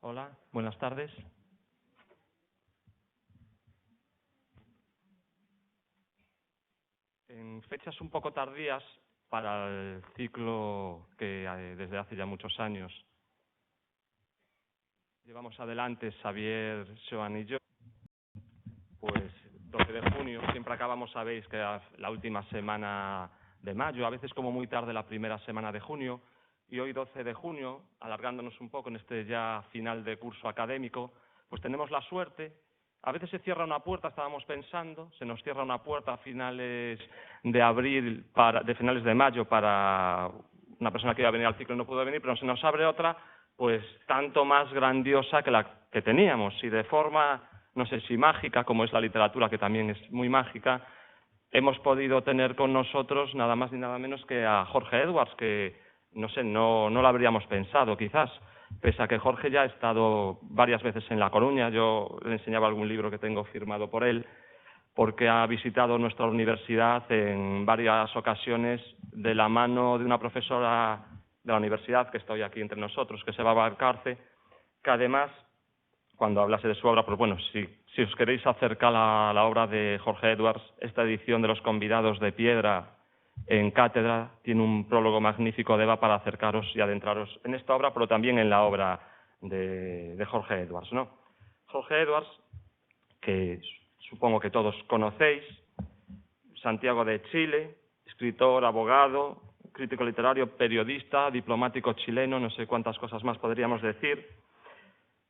Hola, buenas tardes. En fechas un poco tardías para el ciclo que desde hace ya muchos años llevamos adelante Xavier, Joan y yo, pues 12 de junio, siempre acabamos, sabéis, que la última semana de mayo, a veces como muy tarde la primera semana de junio, y hoy 12 de junio, alargándonos un poco en este ya final de curso académico, pues tenemos la suerte. A veces se cierra una puerta, estábamos pensando, se nos cierra una puerta a finales de abril, de finales de mayo, para una persona que iba a venir al ciclo y no pudo venir, pero se nos abre otra, pues tanto más grandiosa que la que teníamos, y de forma, no sé si mágica, como es la literatura, que también es muy mágica, hemos podido tener con nosotros nada más ni nada menos que a Jorge Edwards, que, no sé, no lo habríamos pensado quizás, pese a que Jorge ya ha estado varias veces en La Coruña. Yo le enseñaba algún libro que tengo firmado por él, porque ha visitado nuestra universidad en varias ocasiones de la mano de una profesora de la universidad que está hoy aquí entre nosotros, que se va a Valcarce, que además, cuando hablase de su obra, pues bueno, si os queréis acercar a la obra de Jorge Edwards, esta edición de Los convidados de piedra en cátedra tiene un prólogo magnífico de Eva para acercaros y adentraros en esta obra, pero también en la obra de Jorge Edwards, ¿no? Jorge Edwards, que supongo que todos conocéis, Santiago de Chile, escritor, abogado, crítico literario, periodista, diplomático chileno, no sé cuántas cosas más podríamos decir.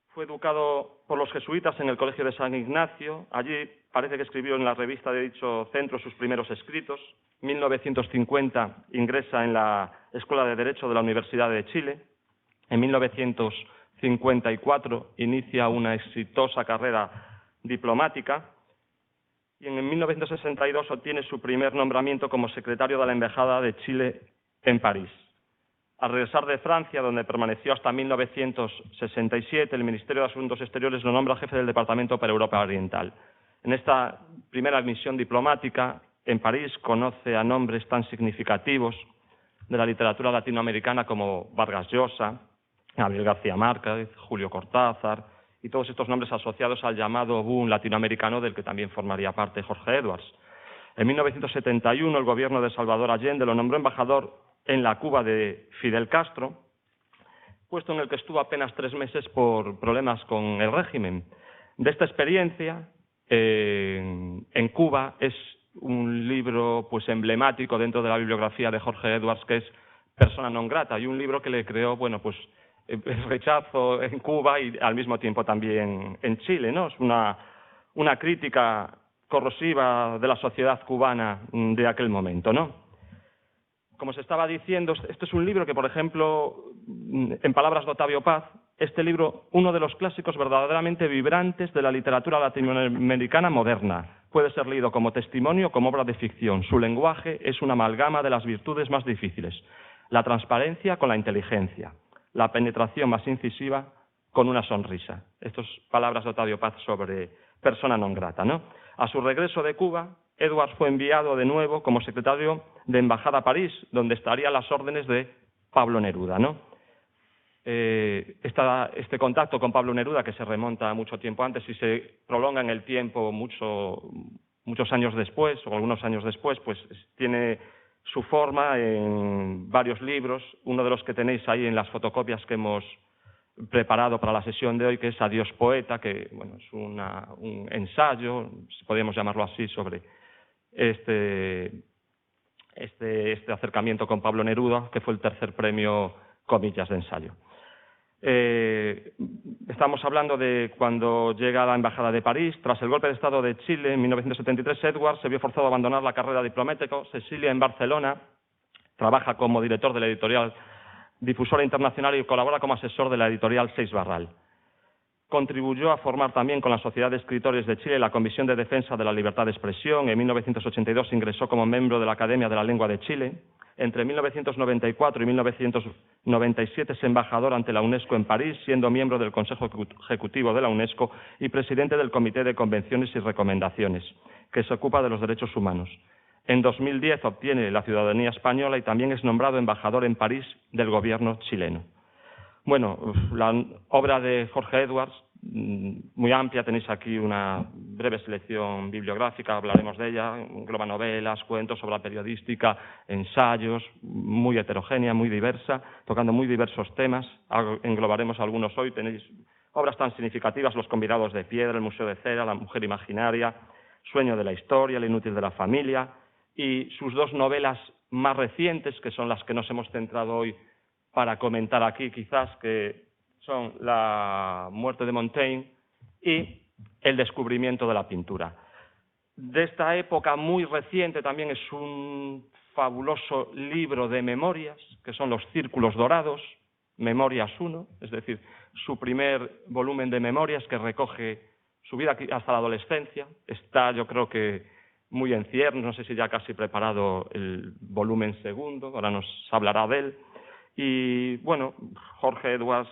Fue educado por los jesuitas en el Colegio de San Ignacio. Allí parece que escribió en la revista de dicho centro sus primeros escritos. En 1950 ingresa en la Escuela de Derecho de la Universidad de Chile. En 1954 inicia una exitosa carrera diplomática y en 1962 obtiene su primer nombramiento como secretario de la Embajada de Chile en París. Al regresar de Francia, donde permaneció hasta 1967, el Ministerio de Asuntos Exteriores lo nombra jefe del Departamento para Europa Oriental. En esta primera misión diplomática, en París, conoce a nombres tan significativos de la literatura latinoamericana como Vargas Llosa, Gabriel García Márquez, Julio Cortázar, y todos estos nombres asociados al llamado boom latinoamericano del que también formaría parte Jorge Edwards. En 1971, el gobierno de Salvador Allende lo nombró embajador en la Cuba de Fidel Castro, puesto en el que estuvo apenas 3 meses por problemas con el régimen. De esta experiencia, en Cuba, es un libro pues emblemático dentro de la bibliografía de Jorge Edwards, que es Persona non grata, y un libro que le creó, bueno, pues el rechazo en Cuba y al mismo tiempo también en Chile, ¿no? Es una crítica corrosiva de la sociedad cubana de aquel momento, ¿no? Como se estaba diciendo, este es un libro que, por ejemplo, en palabras de Octavio Paz, este libro, uno de los clásicos verdaderamente vibrantes de la literatura latinoamericana moderna. Puede ser leído como testimonio o como obra de ficción. Su lenguaje es una amalgama de las virtudes más difíciles. La transparencia con la inteligencia. La penetración más incisiva con una sonrisa. Estas palabras de Octavio Paz sobre Persona non grata, ¿no? A su regreso de Cuba, Edwards fue enviado de nuevo como secretario de Embajada a París, donde estaría a las órdenes de Pablo Neruda, ¿no? Este contacto con Pablo Neruda, que se remonta a mucho tiempo antes y se prolonga en el tiempo muchos años después, o algunos años después, pues tiene su forma en varios libros. Uno de los que tenéis ahí en las fotocopias que hemos preparado para la sesión de hoy, que es Adiós Poeta, que bueno, es un ensayo, si podríamos llamarlo así, sobre este acercamiento con Pablo Neruda, que fue el tercer premio, comillas, de ensayo. Estamos hablando de cuando llega a la Embajada de París. Tras el golpe de Estado de Chile en 1973, Edwards se vio forzado a abandonar la carrera diplomática, se exilia en Barcelona, trabaja como director de la editorial Difusora Internacional y colabora como asesor de la editorial Seix Barral. Contribuyó a formar también con la Sociedad de Escritores de Chile la Comisión de Defensa de la Libertad de Expresión. En 1982 ingresó como miembro de la Academia de la Lengua de Chile. Entre 1994 y 1997 es embajador ante la UNESCO en París, siendo miembro del Consejo Ejecutivo de la UNESCO y presidente del Comité de Convenciones y Recomendaciones, que se ocupa de los derechos humanos. En 2010 obtiene la ciudadanía española y también es nombrado embajador en París del gobierno chileno. Bueno, la obra de Jorge Edwards, muy amplia, tenéis aquí una breve selección bibliográfica, hablaremos de ella, engloba novelas, cuentos, obra periodística, ensayos, muy heterogénea, muy diversa, tocando muy diversos temas, englobaremos algunos hoy, tenéis obras tan significativas, Los convidados de piedra, El museo de cera, La mujer imaginaria, Sueño de la historia, El inútil de la familia, y sus dos novelas más recientes, que son las que nos hemos centrado hoy para comentar aquí quizás, que son La muerte de Montaigne y El descubrimiento de la pintura. De esta época muy reciente también es un fabuloso libro de memorias, que son Los círculos dorados, Memorias 1, es decir, su primer volumen de memorias que recoge su vida hasta la adolescencia. Está, yo creo que muy en ciernes, no sé si ya casi preparado el volumen segundo, ahora nos hablará de él. Y bueno, Jorge Edwards,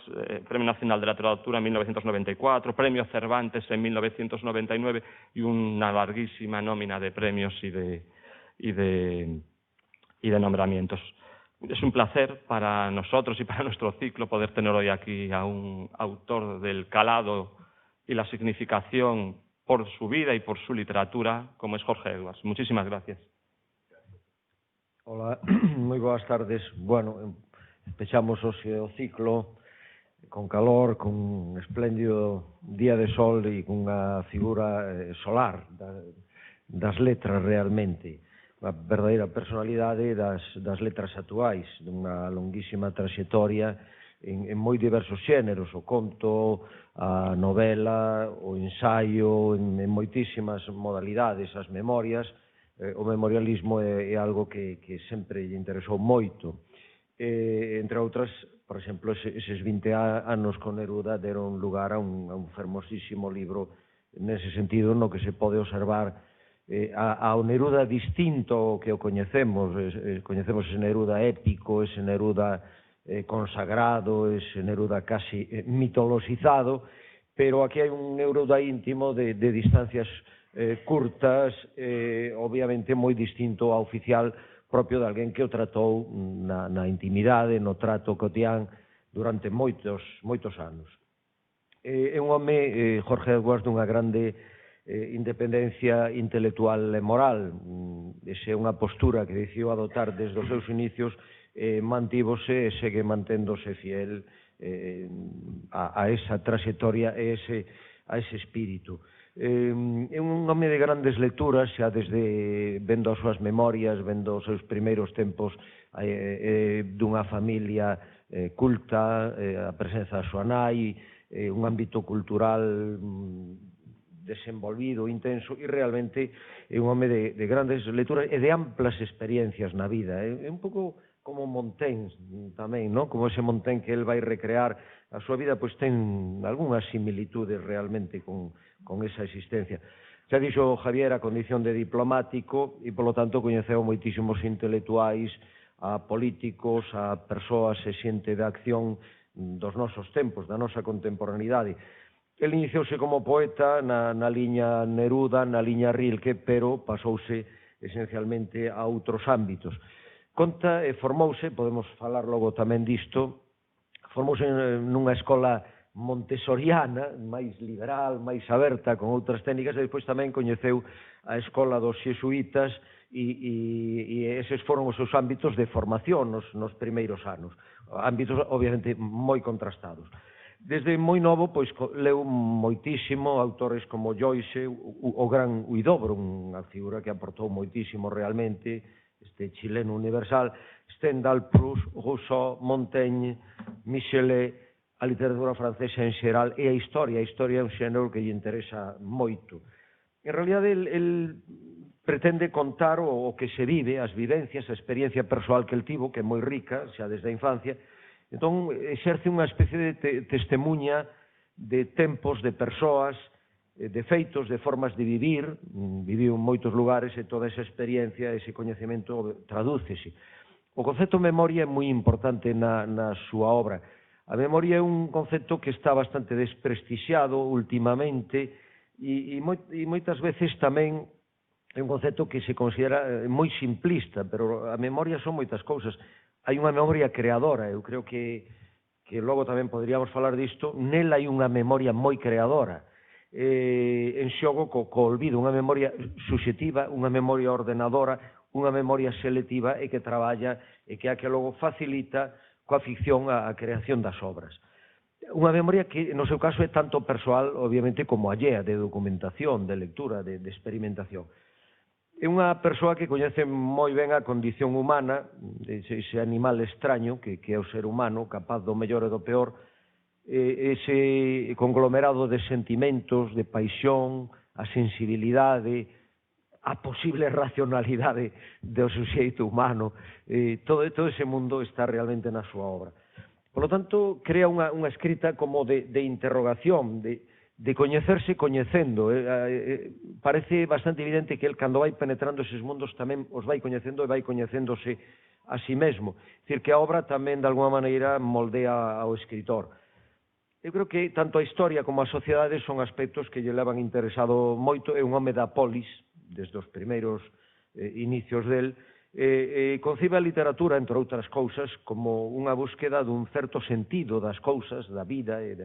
Premio Nacional de Literatura en 1994, Premio Cervantes en 1999 y una larguísima nómina de premios y de nombramientos. Es un placer para nosotros y para nuestro ciclo poder tener hoy aquí a un autor del calado y la significación por su vida y por su literatura, como es Jorge Edwards. Muchísimas gracias. Hola, moi boas tardes. Bueno, pechamos o ciclo con calor, con un espléndido día de sol e con unha figura solar das letras realmente, unha verdadeira personalidade das letras actuais, dunha longuísima traxectoria en moi diversos xéneros, o conto, a novela, o ensaio, en moitísimas modalidades, as memorias. O memorialismo é algo que sempre lle interesou moito. Entre outras, por exemplo, eses 20 anos con Neruda deron lugar a un fermosísimo libro nese sentido no que se pode observar ao Neruda distinto ao que o coñecemos. Coñecemos ese Neruda épico, ese Neruda consagrado, ese Neruda casi mitologizado, pero aquí hai un Neruda íntimo de distancias curtas, obviamente moi distinto ao oficial propio de alguén que o tratou na intimidade, no trato cotián durante moitos anos. É un home, Jorge Edwards, dunha grande independencia intelectual e moral. Esa é unha postura que decidiu adoptar desde os seus inicios, mantívose e segue manténdose fiel a esa traxectoria e a ese espírito. É un home de grandes lecturas, xa desde vendo as súas memorias, vendo os seus primeiros tempos dunha familia culta, a presenza da súa nai, un ámbito cultural desenvolvido, intenso, e realmente é un home de grandes lecturas e de amplas experiencias na vida. É un pouco como Montaigne tamén, non? Como ese Montaigne que el vai recrear a súa vida, pois ten algunhas similitudes realmente con esa existencia. Xa dixo Javier a condición de diplomático e, polo tanto, coñeceu moitísimos intelectuais, a políticos, a persoas e xente de acción dos nosos tempos, da nosa contemporaneidade. El iniciouse como poeta na liña Neruda, na liña Rilke, pero pasouse esencialmente a outros ámbitos. Conta e formouse, podemos falar logo tamén disto, formouse nunha escola montessoriana, máis liberal, máis aberta, con outras técnicas, e depois tamén coñeceu a escola dos xesuítas e eses foron os seus ámbitos de formación nos primeiros anos, ámbitos obviamente moi contrastados. Desde moi novo, pois, leu moitísimo autores como Joyce, o gran Huidobro, unha figura que aportou moitísimo realmente, este chileno universal, Stendhal, Proust, Rousseau, Montaigne, Michelet, a literatura francesa en xeral e a historia. A historia é un xénero que lle interesa moito. En realidade, el pretende contar o que se vive, as vivencias, a experiencia persoal que el tivo, que é moi rica, xa desde a infancia. Entón, exerce unha especie de testemunha de tempos, de persoas, de feitos, de formas de vivir, viviu en moitos lugares e toda esa experiencia, ese coñecemento tradúcese. O concepto memoria é moi importante na súa obra. A memoria é un concepto que está bastante desprestixiado últimamente e moitas veces tamén é un concepto que se considera moi simplista, pero a memoria son moitas cousas. Hai unha memoria creadora, eu creo que que logo tamén poderíamos falar disto, nela hai unha memoria moi creadora, en xogo co olvido, unha memoria subxetiva, unha memoria ordenadora, unha memoria selectiva e que traballa e que é a que logo facilita coa ficción a creación das obras. Unha memoria que, no seu caso, é tanto persoal, obviamente, como allea, de documentación, de lectura, de experimentación. É unha persoa que coñece moi ben a condición humana, ese animal extraño que é o ser humano, capaz do mellor e do peor, ese conglomerado de sentimentos, de paixón, a sensibilidade, a posible racionalidade do suxeito humano, todo ese mundo está realmente na súa obra. Por lo tanto, crea unha escrita como de interrogación, de coñecerse coñecendo. Parece bastante evidente que el, cando vai penetrando eses mundos, tamén os vai coñecendo e vai coñecéndose a si mesmo. É dicir, que a obra tamén, de alguma maneira, moldea ao escritor. Eu creo que tanto a historia como a sociedade son aspectos que lle levan interesado moito. É un home da polis, desde os primeiros inicios del, concibe a literatura, entre outras cousas, como unha búsqueda dun certo sentido das cousas, da vida e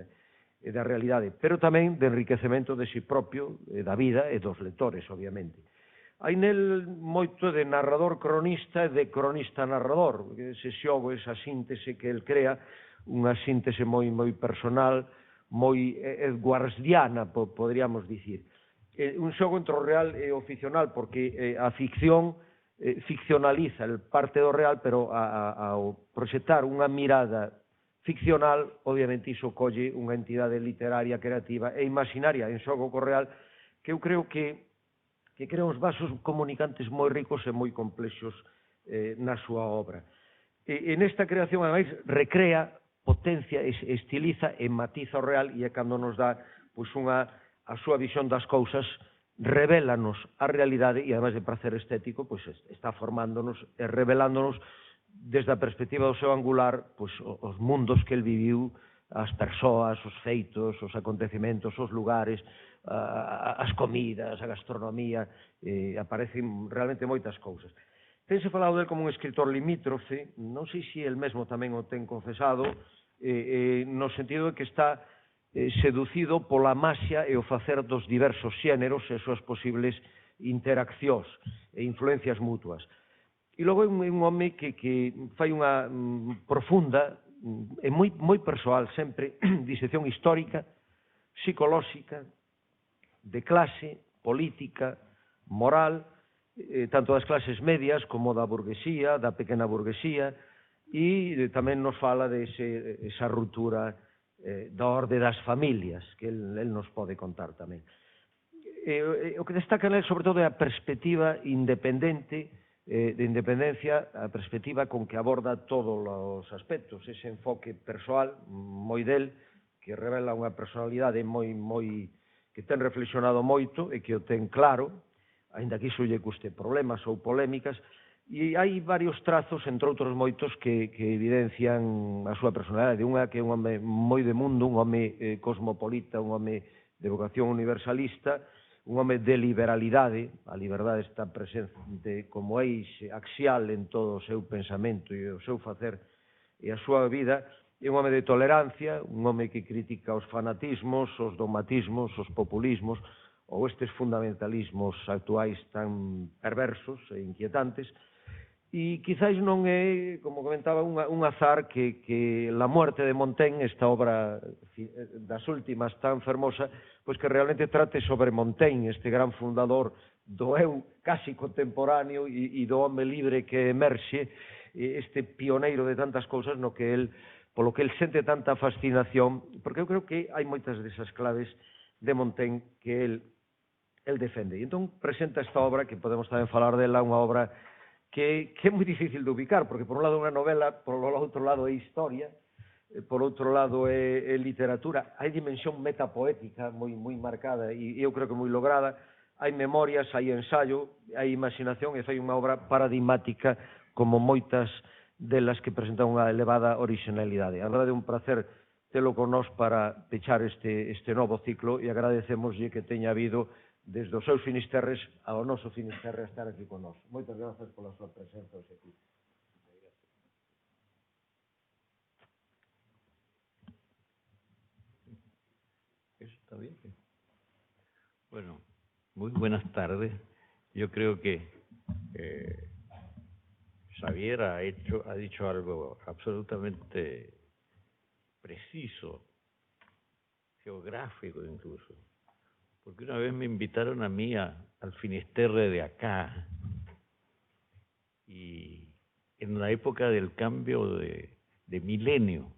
da realidade, pero tamén de enriquecemento de si propio, da vida e dos lectores, obviamente. Hai nel moito de narrador cronista e de cronista narrador, ese xogo, esa síntese que el crea, unha síntese moi personal, moi edwardiana, poderíamos dicir. Un xogo entre o real e o ficcional, porque a ficción ficcionaliza el parte do real, pero ao proxectar unha mirada ficcional, obviamente iso colle unha entidade literaria, creativa e imaginaria en xogo co real, que eu creo que crea uns vasos comunicantes moi ricos e moi complexos na súa obra. E nesta creación, ademais, recrea, potencia, estiliza e matiza o real, e é cando nos dá a súa visión das cousas, revélanos a realidade, e ademais de prazer estético, está formándonos e revelándonos desde a perspectiva do seu angular os mundos que el viviu, as persoas, os feitos, os acontecementos, os lugares, as comidas, a gastronomía, aparecen realmente moitas cousas. Tense falado del como un escritor limítrofe, non sei se el mesmo tamén o ten confesado, no sentido de que está seducido pola maxia e o facer dos diversos xéneros e suas posibles interaccións e influencias mutuas. E logo é un home que fai unha profunda e moi persoal sempre disección histórica, psicolóxica, de clase, política, moral, tanto das clases medias como da burguesía, da pequena burguesía, e tamén nos fala de esa ruptura da orde das familias, que el nos pode contar tamén. O que destaca nel, sobre todo, é a perspectiva independente, de independencia, a perspectiva con que aborda todos os aspectos, ese enfoque persoal moi del, que revela unha personalidade que ten reflexionado moito e que o ten claro, aínda que iso lle custe problemas ou polémicas, e hai varios trazos, entre outros moitos, que evidencian a súa personalidade. Unha que é un home moi de mundo, un home cosmopolita, un home de vocación universalista, un home de liberalidade. A liberdade está presente como eixe axial en todo o seu pensamento e o seu facer e a súa vida. É un home de tolerancia, un home que critica os fanatismos, os dogmatismos, os populismos, ou estes fundamentalismos actuais tan perversos e inquietantes, e quizáis non é, como comentaba, un azar que La muerte de Montaigne, esta obra das últimas tan fermosa, pois que realmente trate sobre Montaigne, este gran fundador do eu casi contemporáneo e do home libre que emerxe, este pioneiro de tantas cousas no que el, polo que el sente tanta fascinación, porque eu creo que hai moitas desas claves de Montaigne que el defende. E entón presenta esta obra, que podemos tamén falar dela, unha obra que é moi difícil de ubicar, porque por un lado é unha novela, por outro lado é historia, por outro lado é literatura, hai dimensión metapoética moi marcada e eu creo que moi lograda, hai memorias, hai ensaio, hai imaginación e fai unha obra paradigmática como moitas delas que presentan unha elevada originalidade. A verdade é un placer telo con nós para pechar este novo ciclo e agradecemoslle que teña habido desde os seus Finisterres ao noso Finisterre a estar aquí con nós. Moitas grazas pola súa presenza hoxe aquí. bien. Bueno, muy buenas tardes. Yo creo que Xavier ha dicho algo absolutamente preciso, geográfico incluso. Porque una vez me invitaron a mí al Finisterre de acá, y en la época del cambio de milenio,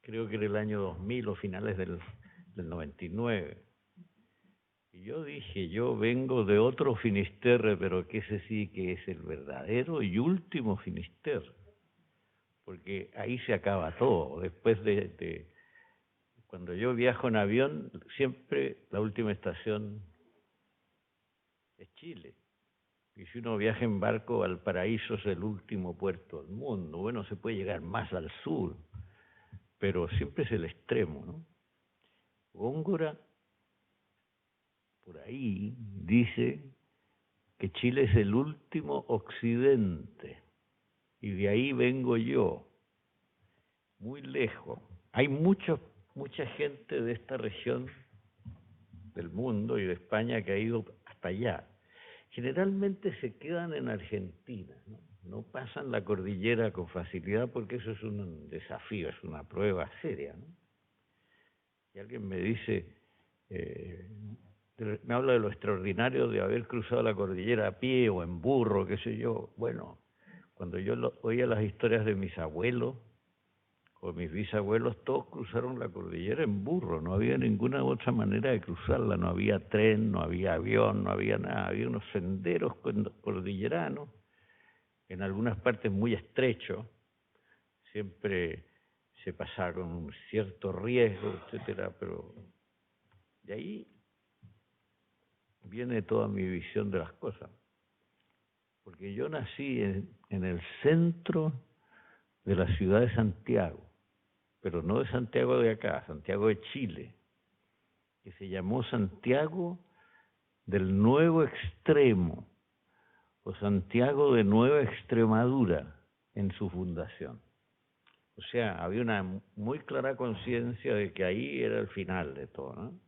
creo que era el año 2000 o finales del 99. Y yo dije, yo vengo de otro Finisterre, pero que ese sí que es el verdadero y último Finisterre, porque ahí se acaba todo. Después cuando yo viajo en avión, siempre la última estación es Chile. Y si uno viaja en barco, Valparaíso es el último puerto del mundo. Bueno, se puede llegar más al sur, pero siempre es el extremo, ¿no? Góngora, por ahí, dice que Chile es el último occidente, y de ahí vengo yo, muy lejos. Hay mucha gente de esta región del mundo y de España que ha ido hasta allá. Generalmente se quedan en Argentina, ¿no? No pasan la cordillera con facilidad porque eso es un desafío, es una prueba seria, ¿no? Y alguien me dice, me habla de lo extraordinario de haber cruzado la cordillera a pie o en burro, qué sé yo. Bueno, cuando yo oía las historias de mis abuelos o mis bisabuelos, todos cruzaron la cordillera en burro, no había ninguna otra manera de cruzarla, no había tren, no había avión, no había nada, había unos senderos cordilleranos, en algunas partes muy estrechos, siempre se pasaba con un cierto riesgo, etcétera, pero de ahí viene toda mi visión de las cosas, porque yo nací en el centro de la ciudad de Santiago, pero no de Santiago de acá, Santiago de Chile, que se llamó Santiago del Nuevo Extremo, o Santiago de Nueva Extremadura, en su fundación. O sea, había una muy clara conciencia de que ahí era el final de todo, ¿no?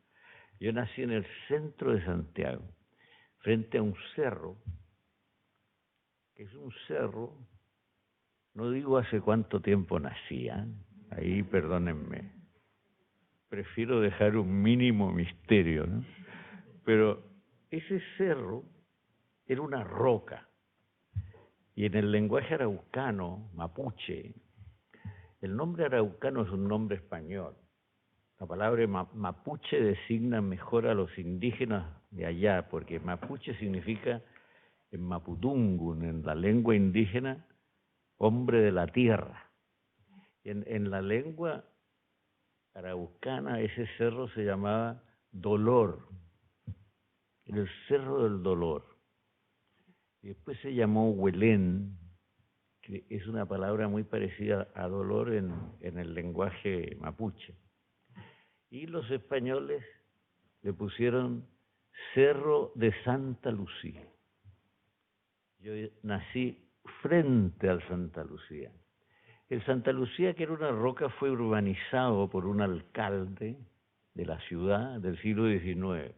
Yo nací en el centro de Santiago, frente a un cerro, que es un cerro, no digo hace cuánto tiempo nacía, ahí perdónenme, prefiero dejar un mínimo misterio, ¿no? Pero ese cerro era una roca, y en el lenguaje araucano, mapuche, el nombre araucano es un nombre español. La palabra mapuche designa mejor a los indígenas de allá, porque mapuche significa, en mapudungun, en la lengua indígena, hombre de la tierra. En la lengua araucana ese cerro se llamaba Dolor, el Cerro del Dolor. Y después se llamó Huelén, que es una palabra muy parecida a dolor en el lenguaje mapuche. Y los españoles le pusieron Cerro de Santa Lucía. Yo nací frente al Santa Lucía. El Santa Lucía, que era una roca, fue urbanizado por un alcalde de la ciudad del siglo XIX.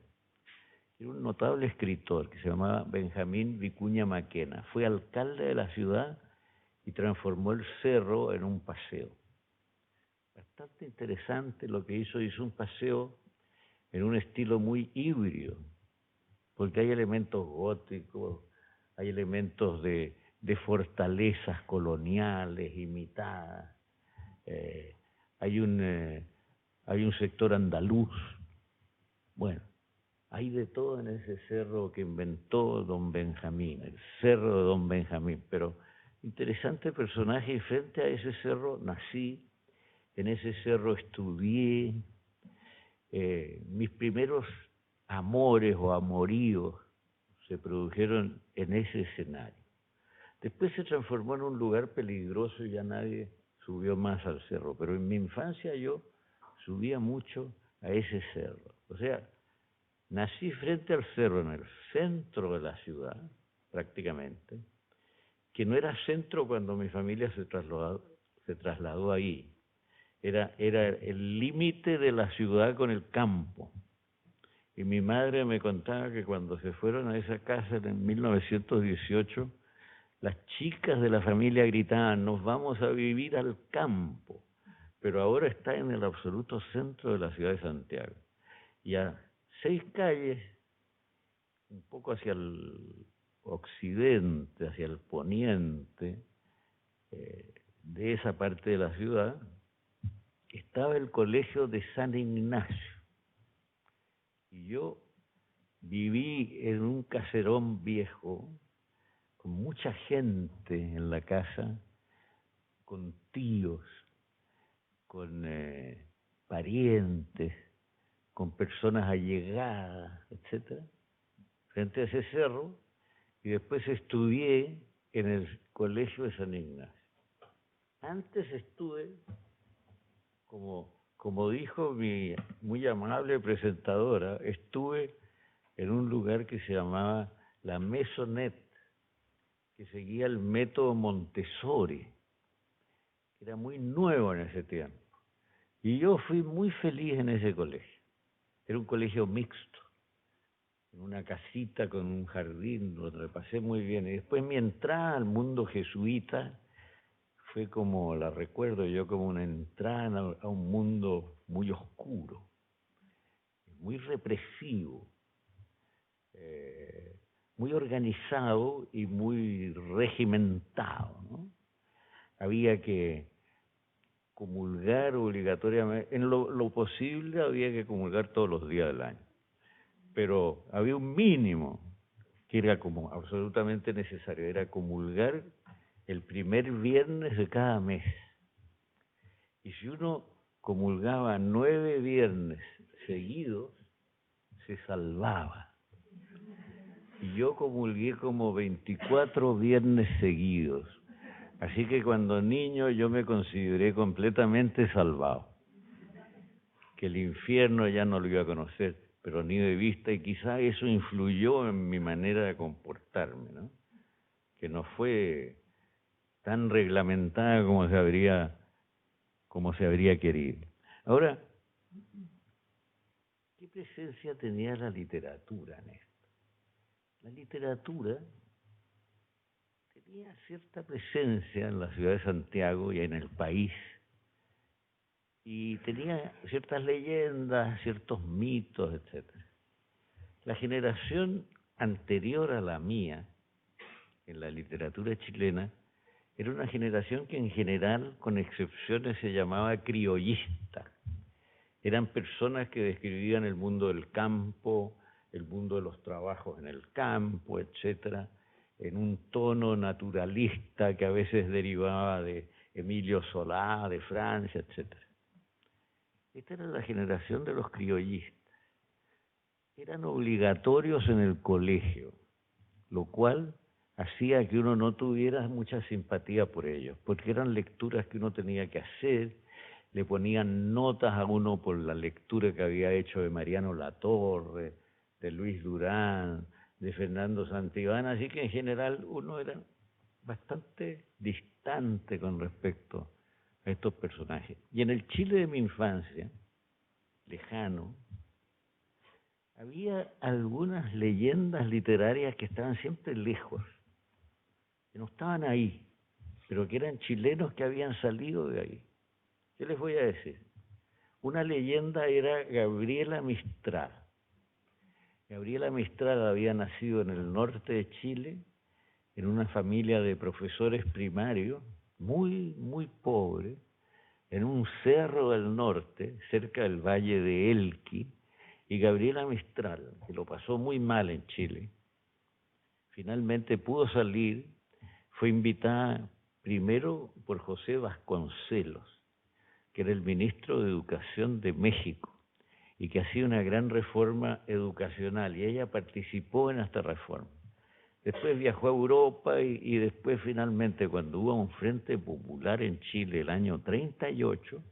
Era un notable escritor que se llamaba Benjamín Vicuña Maquena. Fue alcalde de la ciudad y transformó el cerro en un paseo. Bastante interesante lo que hizo un paseo en un estilo muy híbrido, porque hay elementos góticos, hay elementos de fortalezas coloniales imitadas, hay un sector andaluz. Bueno, hay de todo en ese cerro que inventó don Benjamín, el cerro de don Benjamín, pero interesante personaje, y frente a ese cerro nací, en ese cerro estudié, mis primeros amores o amoríos se produjeron en ese escenario. Después se transformó en un lugar peligroso y ya nadie subió más al cerro, pero en mi infancia yo subía mucho a ese cerro. O sea, nací frente al cerro, en el centro de la ciudad, prácticamente, que no era centro cuando mi familia se trasladó ahí. era el límite de la ciudad con el campo. Y mi madre me contaba que cuando se fueron a esa casa en 1918, las chicas de la familia gritaban, nos vamos a vivir al campo, pero ahora está en el absoluto centro de la ciudad de Santiago. Y a 6 calles, un poco hacia el occidente, hacia el poniente, de esa parte de la ciudad, estaba el colegio de San Ignacio. Y yo viví en un caserón viejo, con mucha gente en la casa, con tíos, con parientes, con personas allegadas, etcétera, frente a ese cerro, y después estudié en el colegio de San Ignacio. Antes estuve, como dijo mi muy amable presentadora, estuve en un lugar que se llamaba la Maisonette, que seguía el método Montessori, que era muy nuevo en ese tiempo. Y yo fui muy feliz en ese colegio. Era un colegio mixto, en una casita con un jardín, lo repasé muy bien. Y después mi entrada al mundo jesuita fue como, la recuerdo yo, como una entrada a un mundo muy oscuro, muy represivo, muy organizado y muy regimentado, ¿no? Había que comulgar obligatoriamente, en lo posible había que comulgar todos los días del año, pero había un mínimo que era como absolutamente necesario, era comulgar el primer viernes de cada mes. Y si uno comulgaba 9 viernes seguidos, se salvaba. Y yo comulgué como 24 viernes seguidos. Así que cuando niño yo me consideré completamente salvado. Que el infierno ya no lo iba a conocer, pero ni de vista, y quizá eso influyó en mi manera de comportarme, ¿no? Que no fue tan reglamentada como se habría querido. Ahora, ¿qué presencia tenía la literatura en esto? La literatura tenía cierta presencia en la ciudad de Santiago y en el país, y tenía ciertas leyendas, ciertos mitos, etc. La generación anterior a la mía, en la literatura chilena, era una generación que en general, con excepciones, se llamaba criollista. Eran personas que describían el mundo del campo, el mundo de los trabajos en el campo, etcétera, en un tono naturalista que a veces derivaba de Emilio Solá, de Francia, etcétera. Esta era la generación de los criollistas. Eran obligatorios en el colegio, lo cual hacía que uno no tuviera mucha simpatía por ellos, porque eran lecturas que uno tenía que hacer, le ponían notas a uno por la lectura que había hecho de Mariano Latorre, de Luis Durán, de Fernando Santibán, así que en general uno era bastante distante con respecto a estos personajes. Y en el Chile de mi infancia, lejano, había algunas leyendas literarias que estaban siempre lejos, que no estaban ahí, pero que eran chilenos que habían salido de ahí. ¿Qué les voy a decir? Una leyenda era Gabriela Mistral. Gabriela Mistral había nacido en el norte de Chile, en una familia de profesores primarios, muy, muy pobre, en un cerro del norte, cerca del valle de Elqui, y Gabriela Mistral, que lo pasó muy mal en Chile, finalmente pudo salir, fue invitada primero por José Vasconcelos, que era el ministro de Educación de México, y que hacía una gran reforma educacional, y ella participó en esta reforma. Después viajó a Europa y después finalmente, cuando hubo un frente popular en Chile el año 38,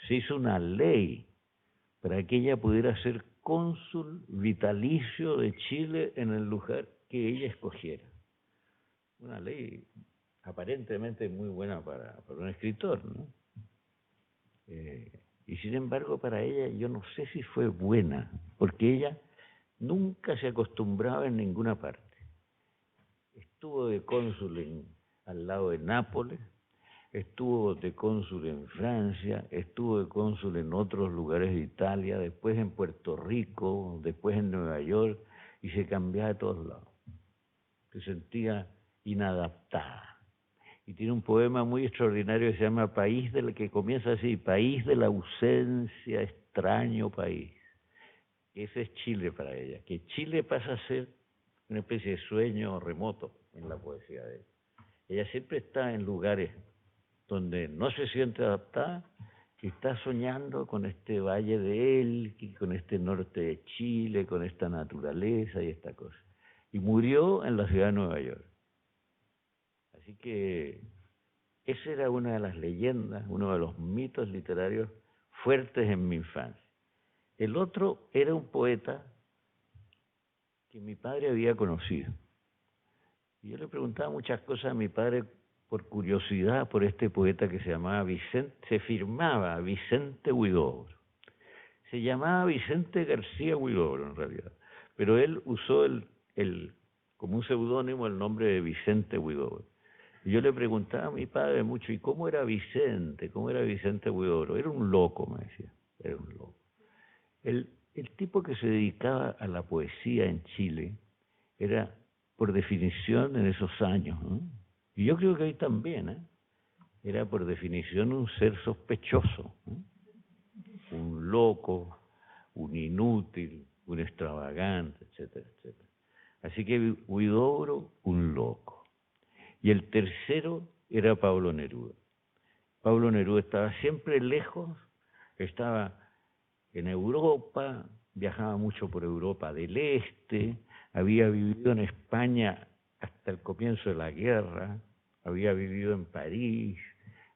se hizo una ley para que ella pudiera ser cónsul vitalicio de Chile en el lugar que ella escogiera. Una ley aparentemente muy buena para un escritor, ¿no? Y sin embargo, para ella, yo no sé si fue buena, porque ella nunca se acostumbraba en ninguna parte. Estuvo de cónsul al lado de Nápoles, estuvo de cónsul en Francia, estuvo de cónsul en otros lugares de Italia, después en Puerto Rico, después en Nueva York, y se cambiaba de todos lados. Se sentía inadaptada. Y tiene un poema muy extraordinario que se llama que comienza así: país de la ausencia, extraño país. Ese es Chile para ella, que Chile pasa a ser una especie de sueño remoto en la poesía de ella. Ella siempre está en lugares donde no se siente adaptada y está soñando con este valle de Elqui, con este norte de Chile, con esta naturaleza y esta cosa. Y murió en la ciudad de Nueva York. Así que esa era una de las leyendas, uno de los mitos literarios fuertes en mi infancia. El otro era un poeta que mi padre había conocido. Y yo le preguntaba muchas cosas a mi padre por curiosidad por este poeta que se llamaba se firmaba Vicente Huidobro. Se llamaba Vicente García Huidobro en realidad, pero él usó como un seudónimo el nombre de Vicente Huidobro. Y yo le preguntaba a mi padre mucho, ¿y cómo era Vicente? ¿Cómo era Vicente Huidobro? Era un loco, me decía, era un loco. El tipo que se dedicaba a la poesía en Chile era, por definición, en esos años, ¿no? Y yo creo que hoy también, era por definición un ser sospechoso, ¿no? Un loco, un inútil, un extravagante, etcétera, etcétera. Así que Huidobro, un loco. Y el tercero era Pablo Neruda. Pablo Neruda estaba siempre lejos, estaba en Europa, viajaba mucho por Europa del Este, había vivido en España hasta el comienzo de la guerra, había vivido en París,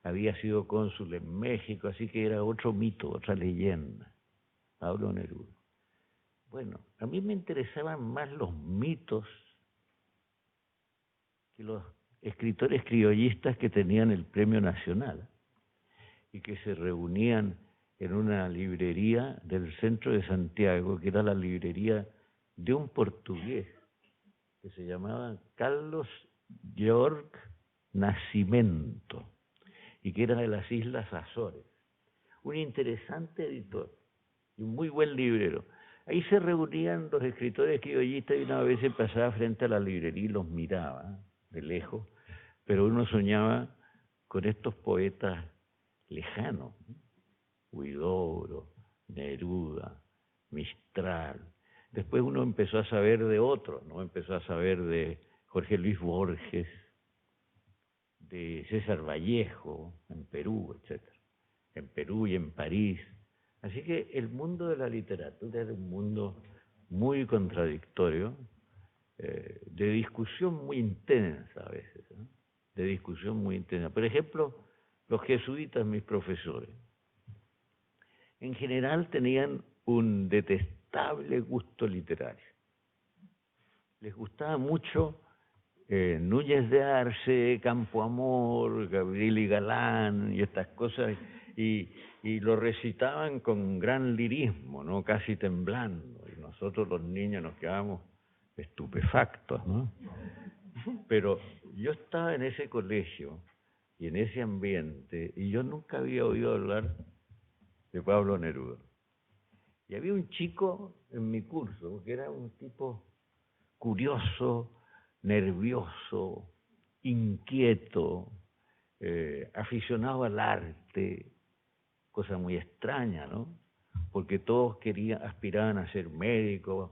había sido cónsul en México, así que era otro mito, otra leyenda, Pablo Neruda. Bueno, a mí me interesaban más los mitos que los escritores criollistas que tenían el Premio Nacional y que se reunían en una librería del centro de Santiago, que era la librería de un portugués que se llamaba Carlos Jorge Nascimento y que era de las Islas Azores. Un interesante editor y un muy buen librero. Ahí se reunían los escritores criollistas y una vez se pasaba frente a la librería y los miraba de lejos, pero uno soñaba con estos poetas lejanos, Huidobro, Neruda, Mistral. Después uno empezó a saber de otros, ¿no? Empezó a saber de Jorge Luis Borges, de César Vallejo, en Perú, etc. En Perú y en París. Así que el mundo de la literatura era un mundo muy contradictorio, de discusión muy intensa a veces, ¿no? De discusión muy intensa. Por ejemplo, los jesuitas, mis profesores, en general tenían un detestable gusto literario. Les gustaba mucho Núñez de Arce, Campo Amor, Gabriel y Galán y estas cosas, y lo recitaban con gran lirismo, ¿no? Casi temblando, y nosotros los niños nos quedábamos estupefactos, ¿no? Pero yo estaba en ese colegio y en ese ambiente, y yo nunca había oído hablar de Pablo Neruda. Y había un chico en mi curso que era un tipo curioso, nervioso, inquieto, aficionado al arte, cosa muy extraña, ¿no? Porque todos aspiraban a ser médicos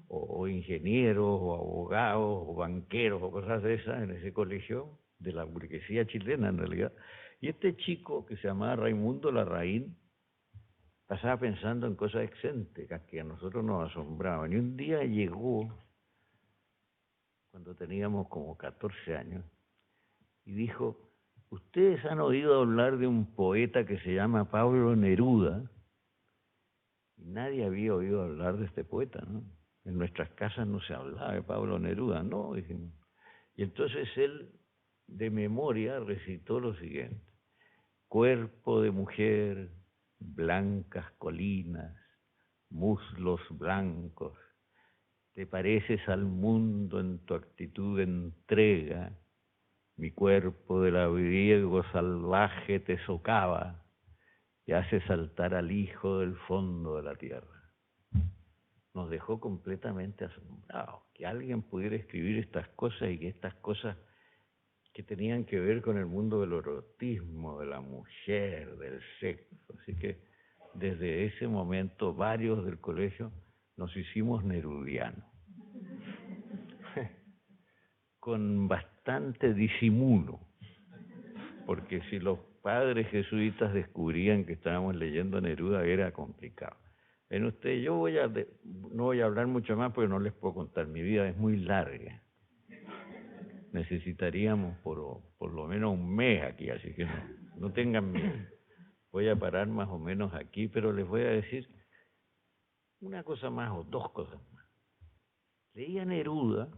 o ingenieros o abogados o banqueros o cosas de esas en ese colegio de la burguesía chilena en realidad. Y este chico que se llamaba Raimundo Larraín pasaba pensando en cosas excéntricas que a nosotros nos asombraban. Y un día llegó, cuando teníamos como 14 años, y dijo: ¿ustedes han oído hablar de un poeta que se llama Pablo Neruda? Y nadie había oído hablar de este poeta, ¿no? En nuestras casas no se hablaba de Pablo Neruda, no, dijimos. Y entonces él, de memoria, recitó lo siguiente: cuerpo de mujer, blancas colinas, muslos blancos, te pareces al mundo en tu actitud de entrega, mi cuerpo de labriego salvaje te socava y hace saltar al hijo del fondo de la tierra. Nos dejó completamente asombrados, que alguien pudiera escribir estas cosas y que estas cosas que tenían que ver con el mundo del erotismo, de la mujer, del sexo. Así que desde ese momento varios del colegio nos hicimos nerudianos, con bastante disimulo, porque si los padres jesuitas descubrían que estábamos leyendo Neruda era complicado. En usted, no voy a hablar mucho más porque no les puedo contar, mi vida es muy larga. Necesitaríamos por lo menos un mes aquí, así que no tengan miedo. Voy a parar más o menos aquí, pero les voy a decir una cosa más o dos cosas más. Leía Neruda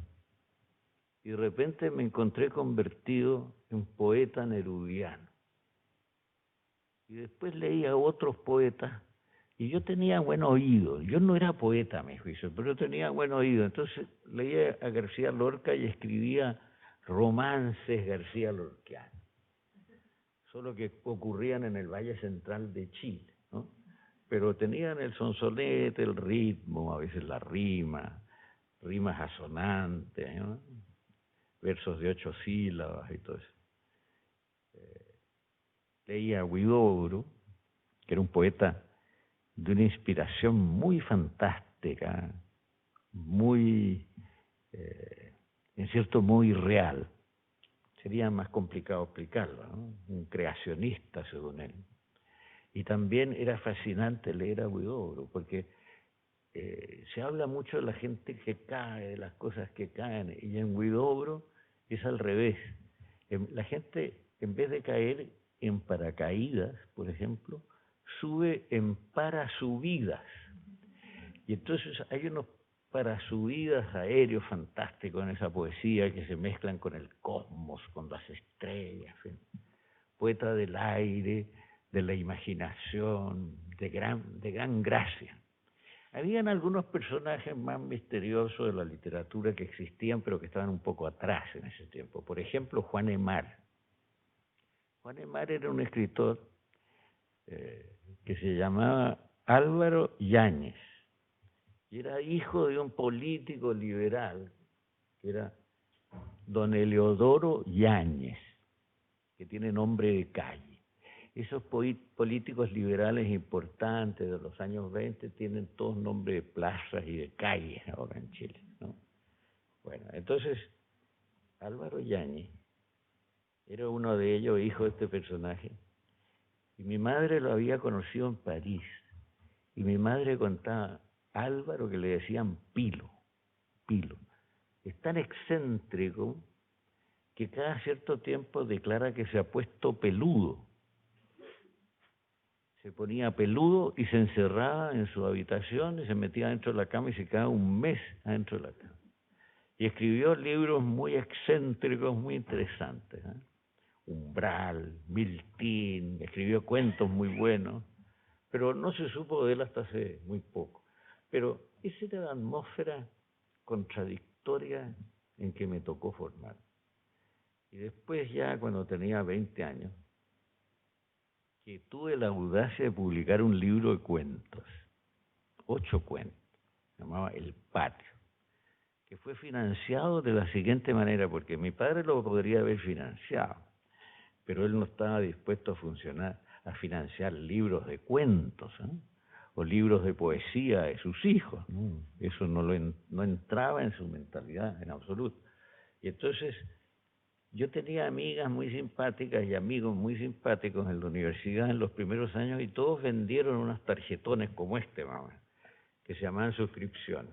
y de repente me encontré convertido en poeta nerudiano. Y después leía a otros poetas y yo tenía buen oído. Yo no era poeta, a mi juicio, pero tenía buen oído. Entonces leía a García Lorca y escribía romances García Lorquianos, solo que ocurrían en el Valle Central de Chile, ¿no? Pero tenían el sonsonete, el ritmo, a veces la rimas asonantes, ¿no? Versos de 8 sílabas y todo eso. Leía a Huidobro, que era un poeta de una inspiración muy fantástica, muy, en cierto modo, irreal. Sería más complicado explicarlo, ¿no? Un creacionista, según él. Y también era fascinante leer a Huidobro, porque se habla mucho de la gente que cae, de las cosas que caen, y en Huidobro es al revés. La gente, en vez de caer en paracaídas, por ejemplo, sube en parasubidas. Y entonces hay unos parasubidas aéreos fantásticos en esa poesía que se mezclan con el cosmos, con las estrellas. ¿Sí? Poeta del aire, de la imaginación, de gran gracia. Habían algunos personajes más misteriosos de la literatura que existían, pero que estaban un poco atrás en ese tiempo. Por ejemplo, Juan Emar. Juan Emar era un escritor que se llamaba Álvaro Yáñez, y era hijo de un político liberal, que era don Eleodoro Yáñez, que tiene nombre de calle. Esos políticos liberales importantes de los años 20 tienen todos nombres de plazas y de calles ahora en Chile, ¿no? Bueno, entonces Álvaro Yáñez era uno de ellos, hijo de este personaje, y mi madre lo había conocido en París, y mi madre contaba a Álvaro que le decían Pilo. Es tan excéntrico que cada cierto tiempo declara que se ha puesto peludo. Se ponía peludo y se encerraba en su habitación y se metía dentro de la cama y se quedaba un mes adentro de la cama. Y escribió libros muy excéntricos, muy interesantes, ¿eh? Umbral, Miltín, escribió cuentos muy buenos, pero no se supo de él hasta hace muy poco. Pero esa era la atmósfera contradictoria en que me tocó formar. Y después ya cuando tenía 20 años, que tuve la audacia de publicar un libro de cuentos, 8 cuentos, se llamaba El Patio, que fue financiado de la siguiente manera, porque mi padre lo podría haber financiado, pero él no estaba dispuesto a financiar libros de cuentos, ¿eh? O libros de poesía de sus hijos, ¿no? Eso no entraba en su mentalidad en absoluto. Y entonces yo tenía amigas muy simpáticas y amigos muy simpáticos en la universidad en los primeros años y todos vendieron unos tarjetones como este, mamá, que se llamaban suscripciones.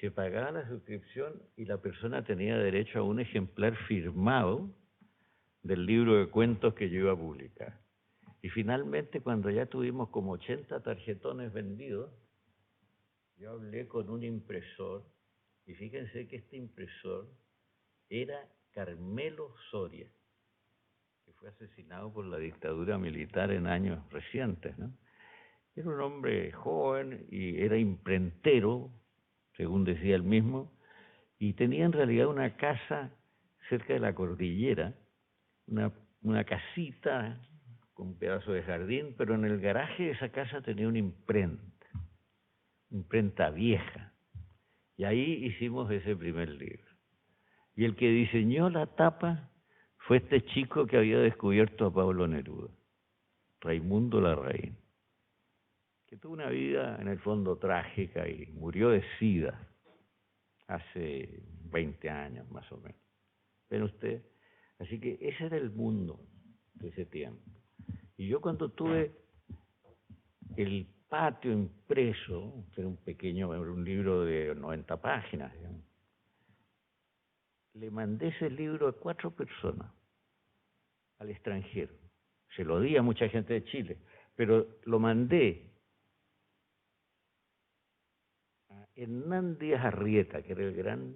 Se pagaba la suscripción y la persona tenía derecho a un ejemplar firmado del libro de cuentos que yo iba a publicar. Y finalmente, cuando ya tuvimos como 80 tarjetones vendidos, yo hablé con un impresor y fíjense que este impresor era Carmelo Soria, que fue asesinado por la dictadura militar en años recientes, ¿no? Era un hombre joven y era imprentero, según decía él mismo, y tenía en realidad una casa cerca de la cordillera, una casita con un pedazo de jardín, pero en el garaje de esa casa tenía una imprenta vieja. Y ahí hicimos ese primer libro. Y el que diseñó la tapa fue este chico que había descubierto a Pablo Neruda, Raimundo Larraín, que tuvo una vida en el fondo trágica y murió de SIDA hace 20 años más o menos. ¿Ven usted? Así que ese era el mundo de ese tiempo. Y yo cuando tuve el patio impreso, que era un libro de 90 páginas, digamos, le mandé ese libro a 4 personas al extranjero. Se lo di a mucha gente de Chile, pero lo mandé a Hernán Díaz Arrieta, que era el gran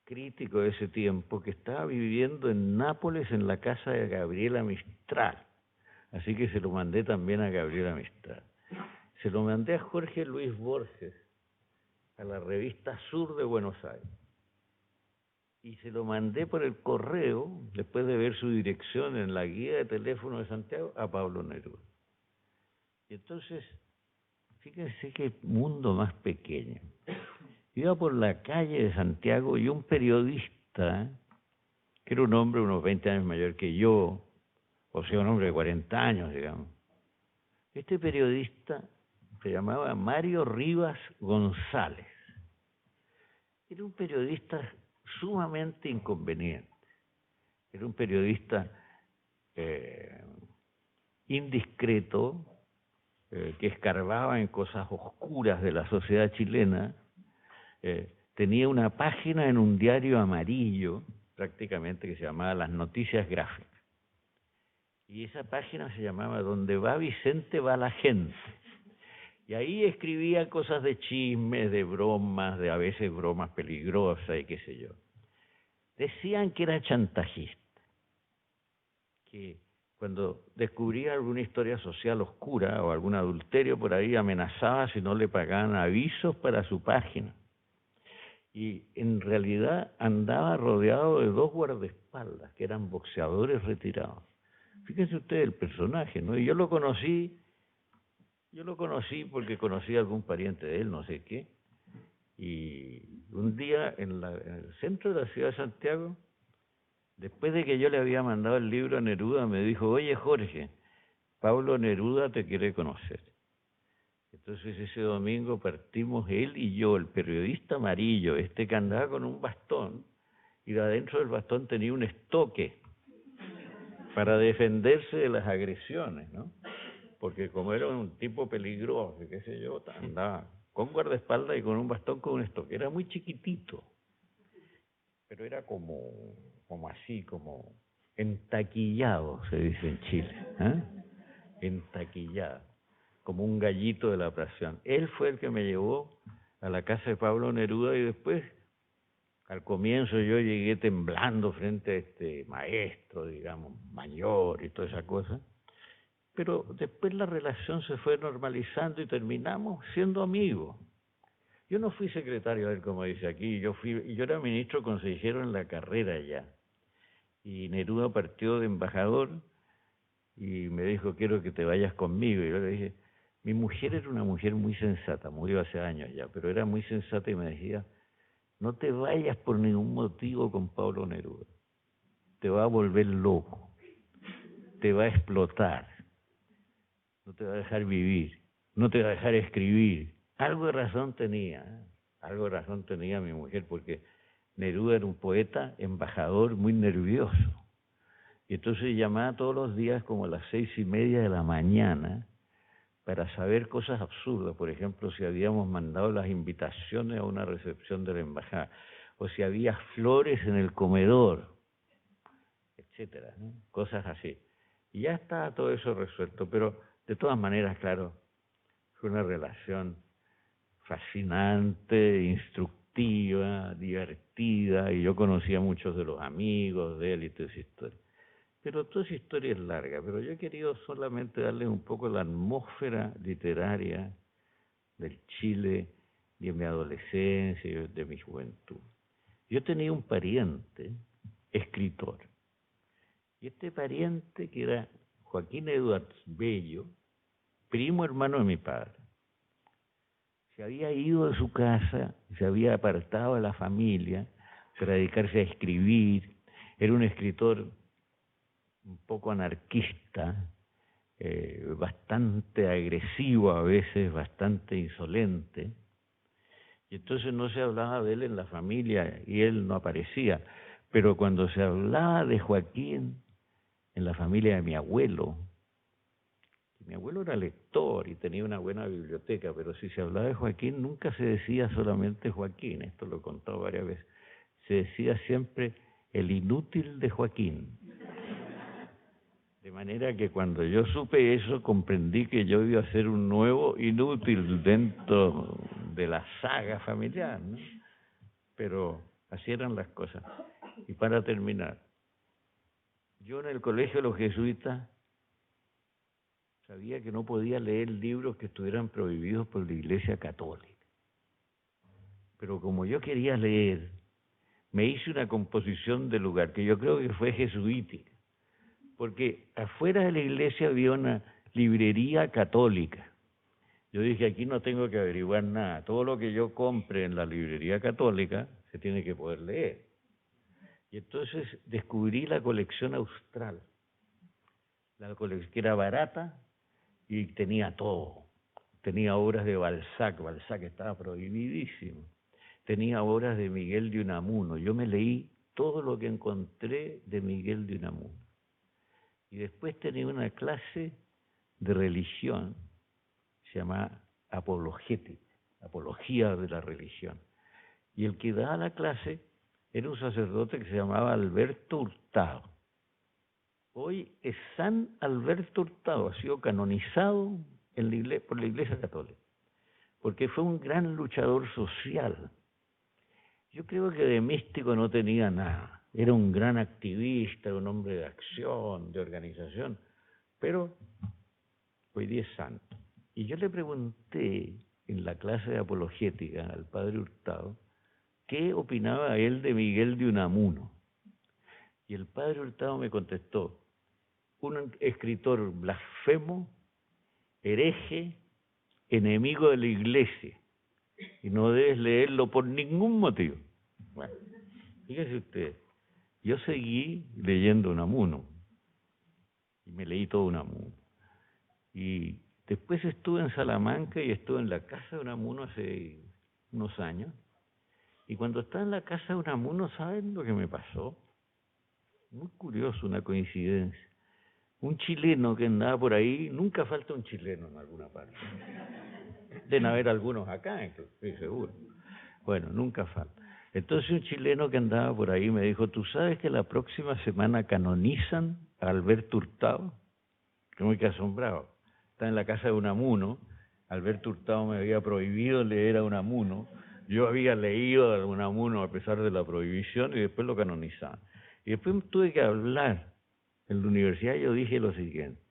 crítico de ese tiempo, que estaba viviendo en Nápoles en la casa de Gabriela Mistral. Así que se lo mandé también a Gabriela Mistral. Se lo mandé a Jorge Luis Borges, a la revista Sur de Buenos Aires. Y se lo mandé por el correo, después de ver su dirección en la guía de teléfono de Santiago, a Pablo Neruda. Y entonces, fíjense qué mundo más pequeño. Iba por la calle de Santiago y un periodista, que era un hombre unos 20 años mayor que yo, o sea, un hombre de 40 años, digamos. Este periodista se llamaba Mario Rivas González. Era un periodista sumamente inconveniente. Era un periodista indiscreto, que escarbaba en cosas oscuras de la sociedad chilena. Tenía una página en un diario amarillo, prácticamente, que se llamaba Las Noticias Gráficas. Y esa página se llamaba Donde va Vicente va la gente. Y ahí escribía cosas de chismes, de bromas, de a veces bromas peligrosas y qué sé yo. Decían que era chantajista, que cuando descubría alguna historia social oscura o algún adulterio por ahí amenazaba si no le pagaban avisos para su página. Y en realidad andaba rodeado de 2 guardaespaldas, que eran boxeadores retirados. Fíjense ustedes el personaje, ¿no? Y yo lo conocí porque conocí a algún pariente de él, no sé qué. Y un día en el centro de la ciudad de Santiago, después de que yo le había mandado el libro a Neruda, me dijo: oye Jorge, Pablo Neruda te quiere conocer. Entonces ese domingo partimos él y yo, el periodista amarillo, que andaba con un bastón, y adentro del bastón tenía un estoque para defenderse de las agresiones, ¿no? Porque como era un tipo peligroso, qué sé yo, andaba con guardaespaldas y con un bastón con un estoque. Era muy chiquitito, pero era como así, como entaquillado, se dice en Chile, ¿eh? Entaquillado, como un gallito de la pasión. Él fue el que me llevó a la casa de Pablo Neruda y después, al comienzo yo llegué temblando frente a este maestro, digamos, mayor y toda esa cosa. Pero después la relación se fue normalizando y terminamos siendo amigos. Yo no fui secretario de él, como dice aquí, yo era ministro consejero en la carrera ya. Y Neruda partió de embajador y me dijo: quiero que te vayas conmigo. Y yo le dije, mi mujer era una mujer muy sensata, murió hace años ya, pero era muy sensata y me decía: no te vayas por ningún motivo con Pablo Neruda. Te va a volver loco, te va a explotar. No te va a dejar vivir, no te va a dejar escribir. Algo de razón tenía mi mujer, porque Neruda era un poeta, embajador, muy nervioso. Y entonces llamaba todos los días como a las 6:30 de la mañana para saber cosas absurdas. Por ejemplo, si habíamos mandado las invitaciones a una recepción de la embajada, o si había flores en el comedor, etcétera, ¿no? Cosas así. Y ya estaba todo eso resuelto, pero de todas maneras, claro, fue una relación fascinante, instructiva, divertida, y yo conocía a muchos de los amigos de él y toda esa historia. Pero toda esa historia es larga, pero yo he querido solamente darles un poco la atmósfera literaria del Chile de mi adolescencia y de mi juventud. Yo tenía un pariente, escritor, y este pariente, que era Joaquín Edwards Bello, primo hermano de mi padre, se había ido de su casa, se había apartado de la familia para dedicarse a escribir. Era un escritor un poco anarquista, bastante agresivo a veces, bastante insolente, y entonces no se hablaba de él en la familia y él no aparecía. Pero cuando se hablaba de Joaquín en la familia de mi abuelo era lector y tenía una buena biblioteca, pero si se hablaba de Joaquín nunca se decía solamente Joaquín, esto lo he contado varias veces, se decía siempre el inútil de Joaquín. De manera que cuando yo supe eso, comprendí que yo iba a ser un nuevo inútil dentro de la saga familiar, ¿no? Pero así eran las cosas. Y para terminar, yo en el colegio de los jesuitas sabía que no podía leer libros que estuvieran prohibidos por la Iglesia Católica. Pero como yo quería leer, me hice una composición del lugar, que yo creo que fue jesuítica, porque afuera de la iglesia había una librería católica. Yo dije, aquí no tengo que averiguar nada, todo lo que yo compre en la librería católica se tiene que poder leer. Y entonces descubrí la colección austral, la colección que era barata y tenía todo. Tenía obras de Balzac estaba prohibidísimo. Tenía obras de Miguel de Unamuno. Yo me leí todo lo que encontré de Miguel de Unamuno. Y después tenía una clase de religión, se llama apologética, apología de la religión. Y el que daba la clase era un sacerdote que se llamaba Alberto Hurtado. Hoy es San Alberto Hurtado, ha sido canonizado por la Iglesia Católica, porque fue un gran luchador social. Yo creo que de místico no tenía nada. Era un gran activista, un hombre de acción, de organización, pero hoy día es santo. Y yo le pregunté en la clase de apologética al padre Hurtado qué opinaba él de Miguel de Unamuno. Y el padre Hurtado me contestó, un escritor blasfemo, hereje, enemigo de la iglesia, y no debes leerlo por ningún motivo. Bueno, fíjese usted, yo seguí leyendo Unamuno, y me leí todo Unamuno. Y después estuve en Salamanca y estuve en la casa de Unamuno hace unos años. Y cuando estaba en la casa de Unamuno, ¿saben lo que me pasó? Muy curioso, una coincidencia. Un chileno que andaba por ahí, nunca falta un chileno en alguna parte. Deben haber algunos acá, estoy seguro. Bueno, nunca falta. Entonces un chileno que andaba por ahí me dijo, ¿tú sabes que la próxima semana canonizan a Alberto Hurtado? Que muy que asombrado. Está en la casa de Unamuno. Alberto Hurtado me había prohibido leer a Unamuno. Yo había leído a Unamuno a pesar de la prohibición y después lo canonizaban. Y después tuve que hablar en la universidad. Yo dije lo siguiente.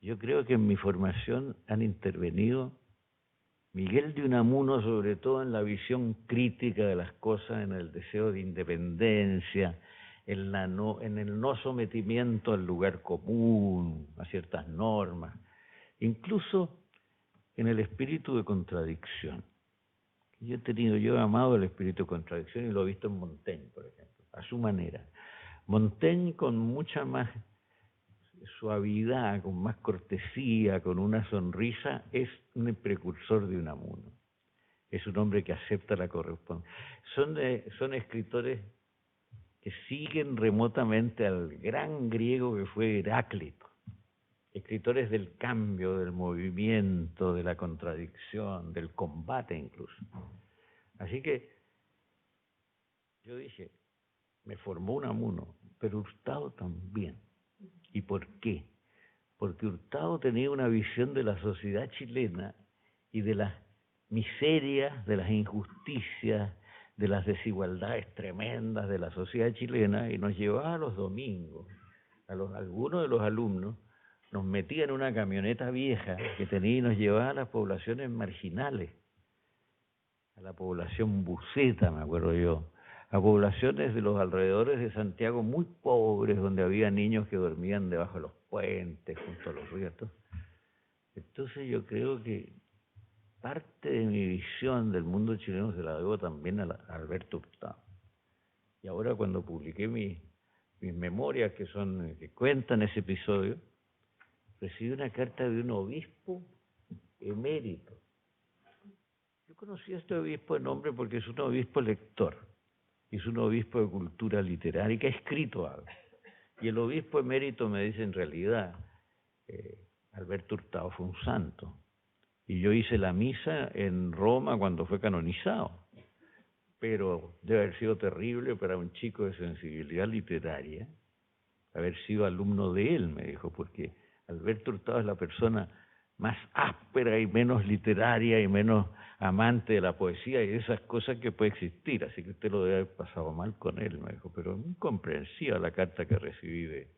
Yo creo que en mi formación han intervenido Miguel de Unamuno, sobre todo en la visión crítica de las cosas, en el deseo de independencia, en el no sometimiento al lugar común, a ciertas normas, incluso en el espíritu de contradicción. Yo he amado el espíritu de contradicción y lo he visto en Montaigne, por ejemplo, a su manera. Montaigne con mucha más suavidad, con más cortesía, con una sonrisa, es un precursor de Unamuno. Es un hombre que acepta la correspondencia. Son escritores que siguen remotamente al gran griego que fue Heráclito. Escritores del cambio, del movimiento, de la contradicción, del combate incluso. Así que yo dije, me formó Unamuno, pero Hurtado también. ¿Y por qué? Porque Hurtado tenía una visión de la sociedad chilena y de las miserias, de las injusticias, de las desigualdades tremendas de la sociedad chilena, y nos llevaba los domingos algunos de los alumnos nos metía en una camioneta vieja que tenía y nos llevaba a las poblaciones marginales, a la población Buceta, me acuerdo yo, a poblaciones de los alrededores de Santiago muy pobres, donde había niños que dormían debajo de los puentes, junto a los ríos. Entonces yo creo que parte de mi visión del mundo chileno se la debo también a Alberto Hurtado. Y ahora cuando publiqué mis memorias que cuentan ese episodio, recibí una carta de un obispo emérito. Yo conocí a este obispo de nombre porque es un obispo lector, es un obispo de cultura literaria y que ha escrito algo. Y el obispo emérito me dice, en realidad, Alberto Hurtado fue un santo. Y yo hice la misa en Roma cuando fue canonizado. Pero debe haber sido terrible para un chico de sensibilidad literaria haber sido alumno de él, me dijo, porque Alberto Hurtado es la persona más áspera y menos literaria y menos amante de la poesía y de esas cosas que puede existir, así que usted lo debe haber pasado mal con él, me dijo, pero muy comprensiva la carta que recibí de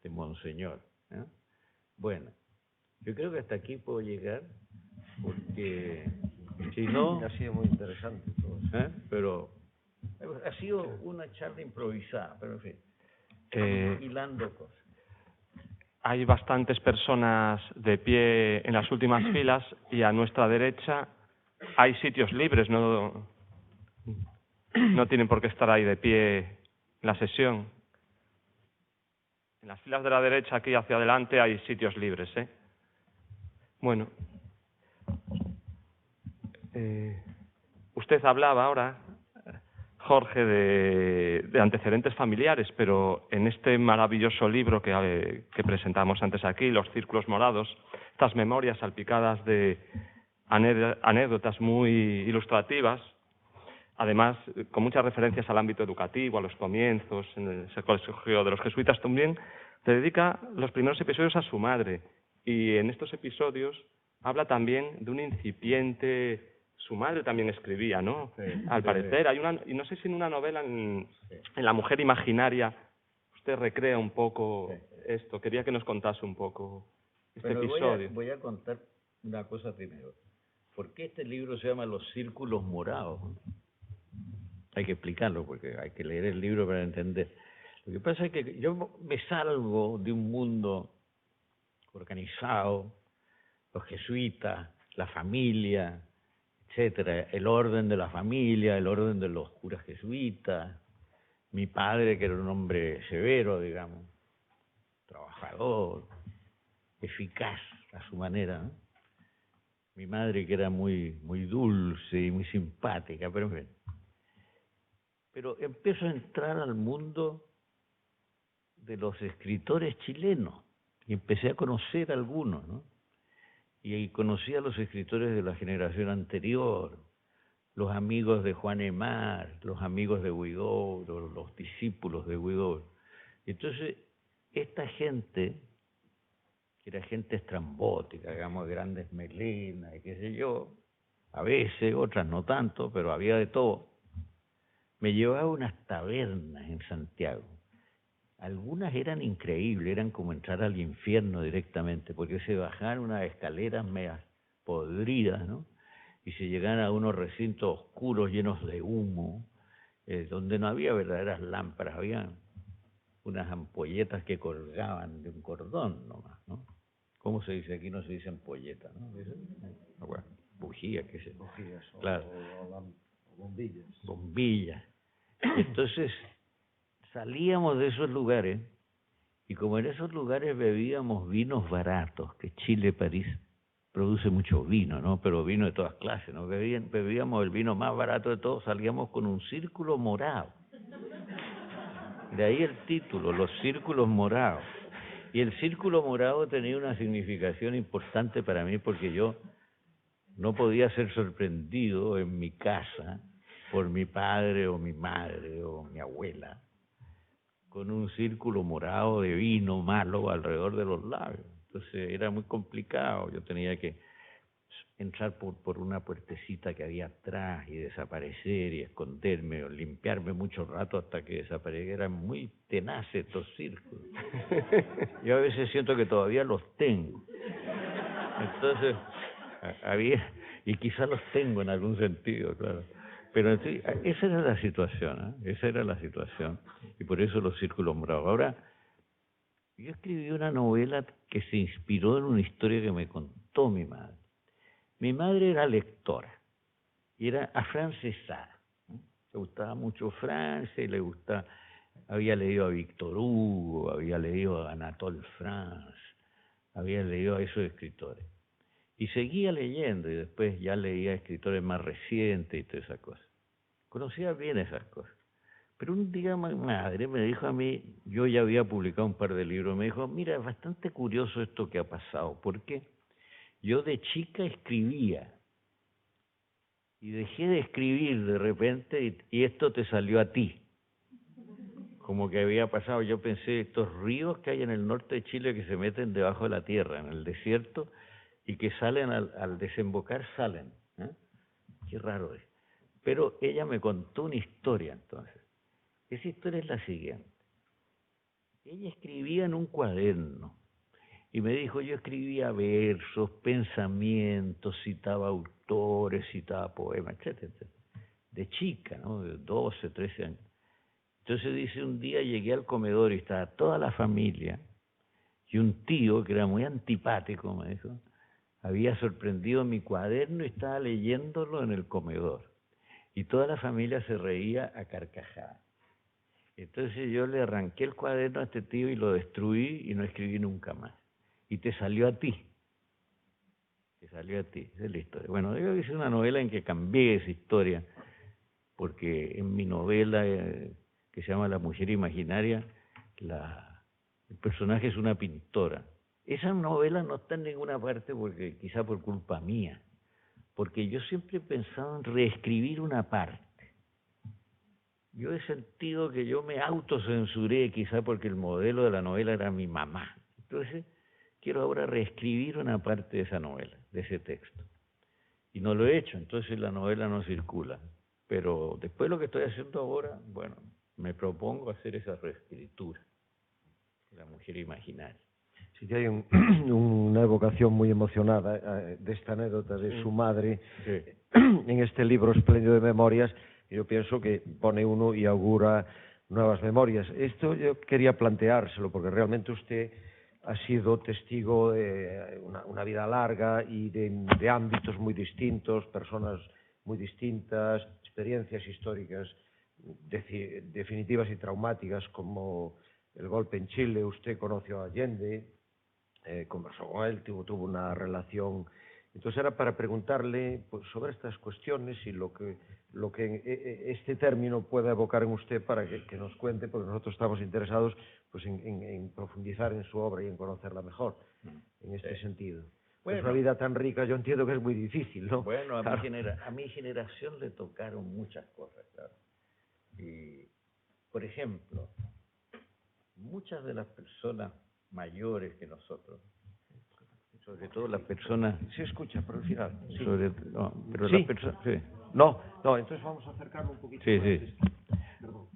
Monseñor, ¿eh? Bueno, yo creo que hasta aquí puedo llegar, porque si no... Ha sido muy interesante todo eso. Pero ha sido una charla improvisada, pero en fin, hilando cosas. Hay bastantes personas de pie en las últimas filas y a nuestra derecha hay sitios libres, no tienen por qué estar ahí de pie en la sesión. En las filas de la derecha, aquí hacia adelante, hay sitios libres, ¿eh? Bueno. Usted hablaba ahora, Jorge, de antecedentes familiares, pero en este maravilloso libro que presentamos antes aquí, Los Círculos Morados, estas memorias salpicadas de anécdotas muy ilustrativas, además con muchas referencias al ámbito educativo, a los comienzos, en el colegio de los jesuitas también, se dedica los primeros episodios a su madre, y en estos episodios habla también de un incipiente... Su madre también escribía, ¿no? Sí, Al parecer, hay una, y no sé si en una novela, en La mujer imaginaria, usted recrea un poco esto. Quería que nos contase un poco este episodio. Voy a contar una cosa primero. ¿Por qué este libro se llama Los Círculos Morados? Hay que explicarlo, porque hay que leer el libro para entender. Lo que pasa es que yo me salgo de un mundo organizado, los jesuitas, la familia, etcétera, el orden de la familia, el orden de los curas jesuitas, mi padre que era un hombre severo, digamos, trabajador, eficaz a su manera, ¿no? Mi madre que era muy dulce y muy simpática, pero en fin. Pero empiezo a entrar al mundo de los escritores chilenos y empecé a conocer algunos, ¿no? Y conocí a los escritores de la generación anterior, los amigos de Juan Emar, los amigos de Huidobro, los discípulos de Huidobro. Entonces, esta gente, que era gente estrambótica, digamos, grandes melenas y qué sé yo, a veces, otras no tanto, pero había de todo, me llevaba a unas tabernas en Santiago. Algunas eran increíbles, eran como entrar al infierno directamente, porque se bajaban unas escaleras medias podridas, ¿no? Y se llegaban a unos recintos oscuros llenos de humo, donde no había verdaderas lámparas, había unas ampolletas que colgaban de un cordón nomás, ¿no? ¿Cómo se dice? Aquí no se dice ampolleta, ¿no? Bueno, bujía, qué sé. Bujías claro. o bombillas. Bombillas. Entonces salíamos de esos lugares y como en esos lugares bebíamos vinos baratos, que Chile, París, produce mucho vino, ¿no? Pero vino de todas clases, ¿no? Bebíamos el vino más barato de todos, salíamos con un círculo morado. De ahí el título, Los Círculos Morados. Y el círculo morado tenía una significación importante para mí porque yo no podía ser sorprendido en mi casa por mi padre o mi madre o mi abuela con un círculo morado de vino malo alrededor de los labios. Entonces era muy complicado, yo tenía que entrar por una puertecita que había atrás y desaparecer y esconderme o limpiarme mucho rato hasta que desapareciera. Eran muy tenaces estos círculos. Yo a veces siento que todavía los tengo. Entonces, y quizás los tengo en algún sentido, claro. Pero sí, esa era la situación, esa era la situación. Y por eso los círculos morados. Ahora, yo escribí una novela que se inspiró en una historia que me contó mi madre. Mi madre era lectora y era afrancesada. Le gustaba mucho Francia y había leído a Víctor Hugo, había leído a Anatole France, había leído a esos escritores. Y seguía leyendo y después ya leía a escritores más recientes y todas esas cosas. Conocía bien esas cosas. Pero un día mi madre me dijo a mí, yo ya había publicado un par de libros, me dijo, mira, es bastante curioso esto que ha pasado, porque yo de chica escribía y dejé de escribir de repente y esto te salió a ti. Como que había pasado, yo pensé, estos ríos que hay en el norte de Chile que se meten debajo de la tierra, en el desierto, y que salen al desembocar, salen. Qué raro es. Pero ella me contó una historia entonces. Esa historia es la siguiente. Ella escribía en un cuaderno y me dijo, yo escribía versos, pensamientos, citaba autores, citaba poemas, etcétera, etcétera. De chica, ¿no? De 12, 13 años. Entonces dice, un día llegué al comedor y estaba toda la familia y un tío que era muy antipático, me dijo, había sorprendido mi cuaderno y estaba leyéndolo en el comedor. Y toda la familia se reía a carcajadas. Entonces yo le arranqué el cuaderno a este tío y lo destruí y no escribí nunca más. Y te salió a ti. Te salió a ti. Esa es la historia. Bueno, yo hice una novela en que cambié esa historia, porque en mi novela que se llama La mujer imaginaria, el personaje es una pintora. Esa novela no está en ninguna parte porque quizá por culpa mía, porque yo siempre he pensado en reescribir una parte. Yo he sentido que yo me autocensuré, quizá porque el modelo de la novela era mi mamá. Entonces, quiero ahora reescribir una parte de esa novela, de ese texto. Y no lo he hecho, entonces la novela no circula. Pero después lo que estoy haciendo ahora, bueno, me propongo hacer esa reescritura, La mujer imaginaria. Sí que hay una evocación muy emocionada de esta anécdota de su madre en este libro espléndido de memorias. Yo pienso que pone uno y augura nuevas memorias. Esto yo quería planteárselo porque realmente usted ha sido testigo de una vida larga y de ámbitos muy distintos, personas muy distintas, experiencias históricas definitivas y traumáticas como el golpe en Chile. Usted conoció a Allende, conversó con él, tuvo una relación. Entonces era para preguntarle pues, sobre estas cuestiones y lo que este término pueda evocar en usted para que nos cuente, porque nosotros estamos interesados pues, en profundizar en su obra y en conocerla mejor, en este sentido. Bueno, es una vida tan rica, yo entiendo que es muy difícil, ¿no? Bueno, claro. A mi generación le tocaron muchas cosas, claro. Y, por ejemplo, muchas de las personas mayores que nosotros, sobre todo las personas... Se escucha, pero al final. Sí. Pero ¿sí? Las personas... Sí. No, entonces vamos a acercarnos un poquito. Sí, sí. Perdón.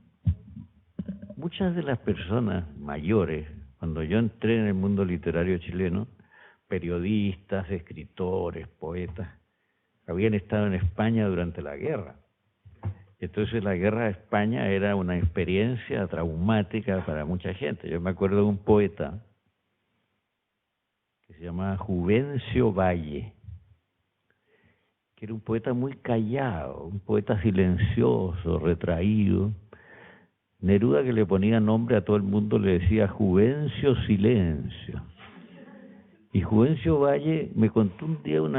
Muchas de las personas mayores, cuando yo entré en el mundo literario chileno, periodistas, escritores, poetas, habían estado en España durante la guerra. Entonces la guerra de España era una experiencia traumática para mucha gente. Yo me acuerdo de un poeta que se llamaba Juvencio Valle, que era un poeta muy callado, un poeta silencioso, retraído. Neruda, que le ponía nombre a todo el mundo, le decía Juvencio Silencio. Y Juvencio Valle me contó un día un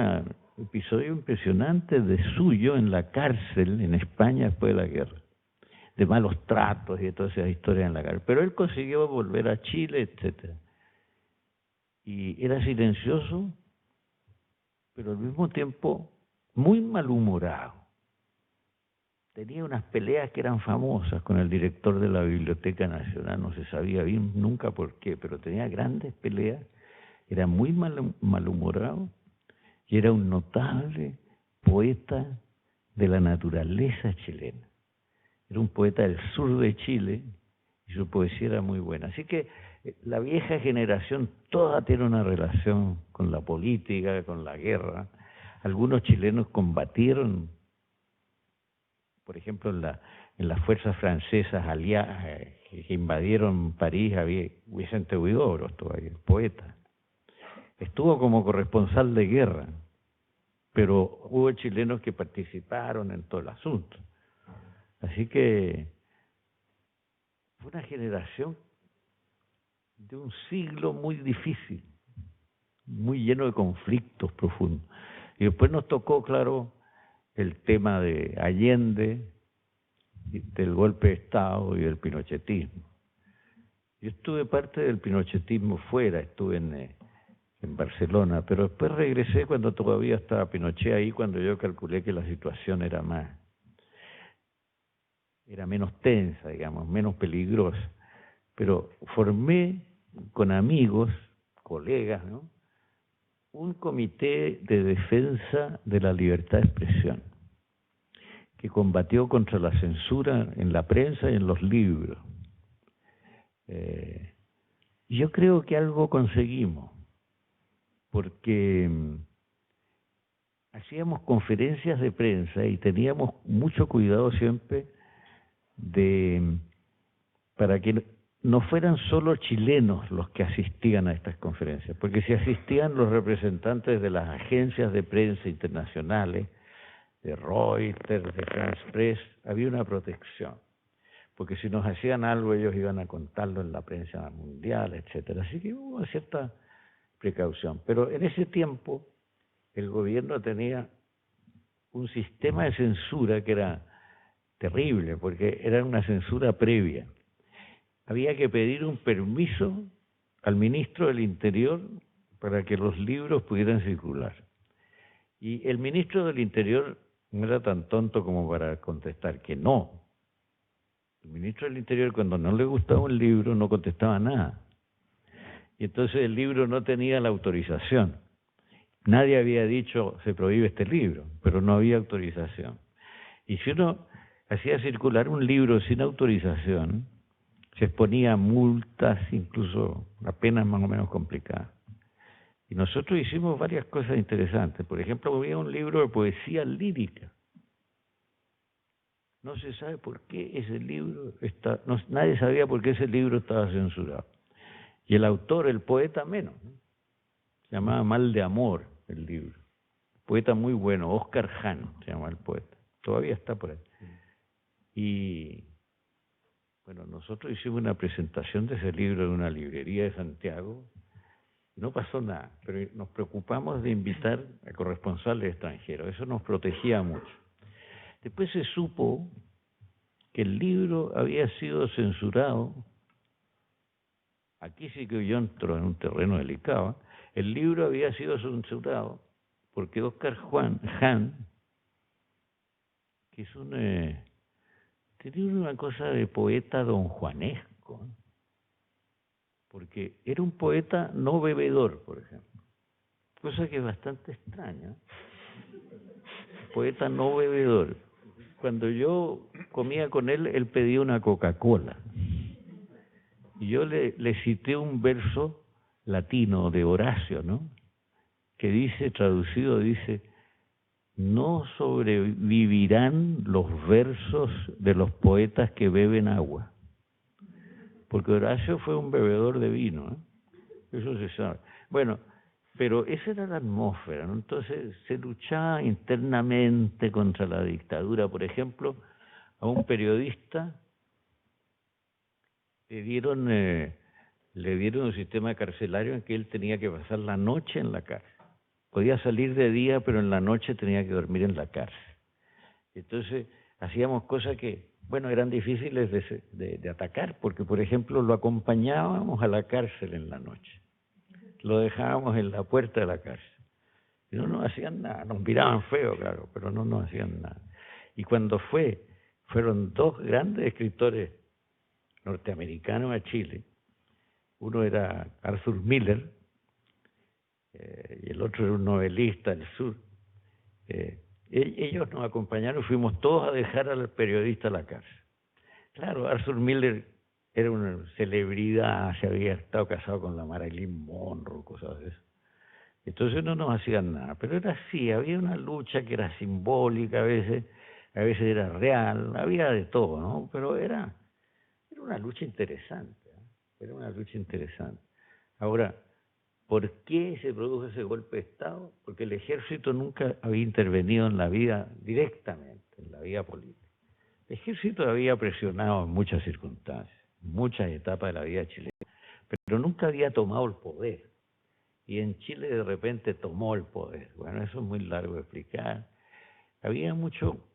episodio impresionante de suyo en la cárcel en España después de la guerra, de malos tratos y de todas esas historias en la cárcel. Pero él consiguió volver a Chile, etcétera. Y era silencioso, pero al mismo tiempo muy malhumorado. Tenía unas peleas que eran famosas con el director de la Biblioteca Nacional, no se sabía bien nunca por qué, pero tenía grandes peleas, era muy malhumorado y era un notable poeta de la naturaleza chilena. Era un poeta del sur de Chile y su poesía era muy buena. Así que la vieja generación toda tiene una relación con la política, con la guerra. Algunos chilenos combatieron, por ejemplo, en las fuerzas francesas aliadas que invadieron París, había Vicente Huidobro, todavía, el poeta. Estuvo como corresponsal de guerra, pero hubo chilenos que participaron en todo el asunto. Así que fue una generación de un siglo muy difícil, muy lleno de conflictos profundos. Y después nos tocó, claro, el tema de Allende, del golpe de Estado y del pinochetismo. Yo estuve parte del pinochetismo fuera, estuve en Barcelona, pero después regresé cuando todavía estaba Pinochet ahí, cuando yo calculé que la situación era menos tensa, digamos, menos peligrosa. Pero formé con amigos, colegas, ¿no?, un comité de defensa de la libertad de expresión, que combatió contra la censura en la prensa y en los libros. Yo creo que algo conseguimos, porque hacíamos conferencias de prensa y teníamos mucho cuidado siempre para que no fueran solo chilenos los que asistían a estas conferencias, porque si asistían los representantes de las agencias de prensa internacionales, de Reuters, de France Press, había una protección, porque si nos hacían algo ellos iban a contarlo en la prensa mundial, etcétera. Así que hubo cierta precaución. Pero en ese tiempo el gobierno tenía un sistema de censura que era terrible, porque era una censura previa. Había que pedir un permiso al ministro del Interior para que los libros pudieran circular. Y el ministro del Interior no era tan tonto como para contestar que no. El ministro del Interior, cuando no le gustaba un libro, no contestaba nada. Y entonces el libro no tenía la autorización. Nadie había dicho, se prohíbe este libro, pero no había autorización. Y si uno hacía circular un libro sin autorización, se exponía a multas, incluso a penas más o menos complicadas. Y nosotros hicimos varias cosas interesantes. Por ejemplo, había un libro de poesía lírica. No se sabe por qué ese libro nadie sabía por qué ese libro estaba censurado. Y el autor, el poeta menos, ¿no? Se llamaba Mal de Amor el libro. Poeta muy bueno, Oscar Hahn se llama el poeta. Todavía está por ahí. Y bueno, nosotros hicimos una presentación de ese libro en una librería de Santiago. No pasó nada, pero nos preocupamos de invitar a corresponsales extranjeros. Eso nos protegía mucho. Después se supo que el libro había sido censurado. Aquí sí que yo entro en un terreno delicado. El libro había sido censurado porque Oscar Hahn, que es tenía una cosa de poeta donjuanesco, porque era un poeta no bebedor, por ejemplo, cosa que es bastante extraña. Poeta no bebedor. Cuando yo comía con él, él pedía una Coca-Cola. Y yo le cité un verso latino de Horacio, ¿no?, que dice, traducido, dice: no sobrevivirán los versos de los poetas que beben agua. Porque Horacio fue un bebedor de vino, ¿eh? Eso se sabe. Bueno, pero esa era la atmósfera, ¿no? Entonces se luchaba internamente contra la dictadura. Por ejemplo, a un periodista le dieron un sistema carcelario en que él tenía que pasar la noche en la cárcel. Podía salir de día, pero en la noche tenía que dormir en la cárcel. Entonces hacíamos cosas que, bueno, eran difíciles de atacar, porque, por ejemplo, lo acompañábamos a la cárcel en la noche. Lo dejábamos en la puerta de la cárcel. Y no nos hacían nada, nos miraban feo, claro, pero no nos hacían nada. Y cuando fueron dos grandes escritores norteamericanos a Chile. Uno era Arthur Miller, y el otro era un novelista del sur. Ellos nos acompañaron, fuimos todos a dejar al periodista a la cárcel. Claro, Arthur Miller era una celebridad, se había estado casado con la Marilyn Monroe, cosas de eso. Entonces no nos hacían nada, pero era así, había una lucha que era simbólica a veces era real, había de todo, ¿no? Pero era una lucha interesante, ¿eh? Era una lucha interesante. Ahora, ¿por qué se produjo ese golpe de Estado? Porque el ejército nunca había intervenido en la vida directamente, en la vida política. El ejército había presionado en muchas circunstancias, muchas etapas de la vida chilena, pero nunca había tomado el poder. Y en Chile de repente tomó el poder. Bueno, eso es muy largo de explicar. Había mucho...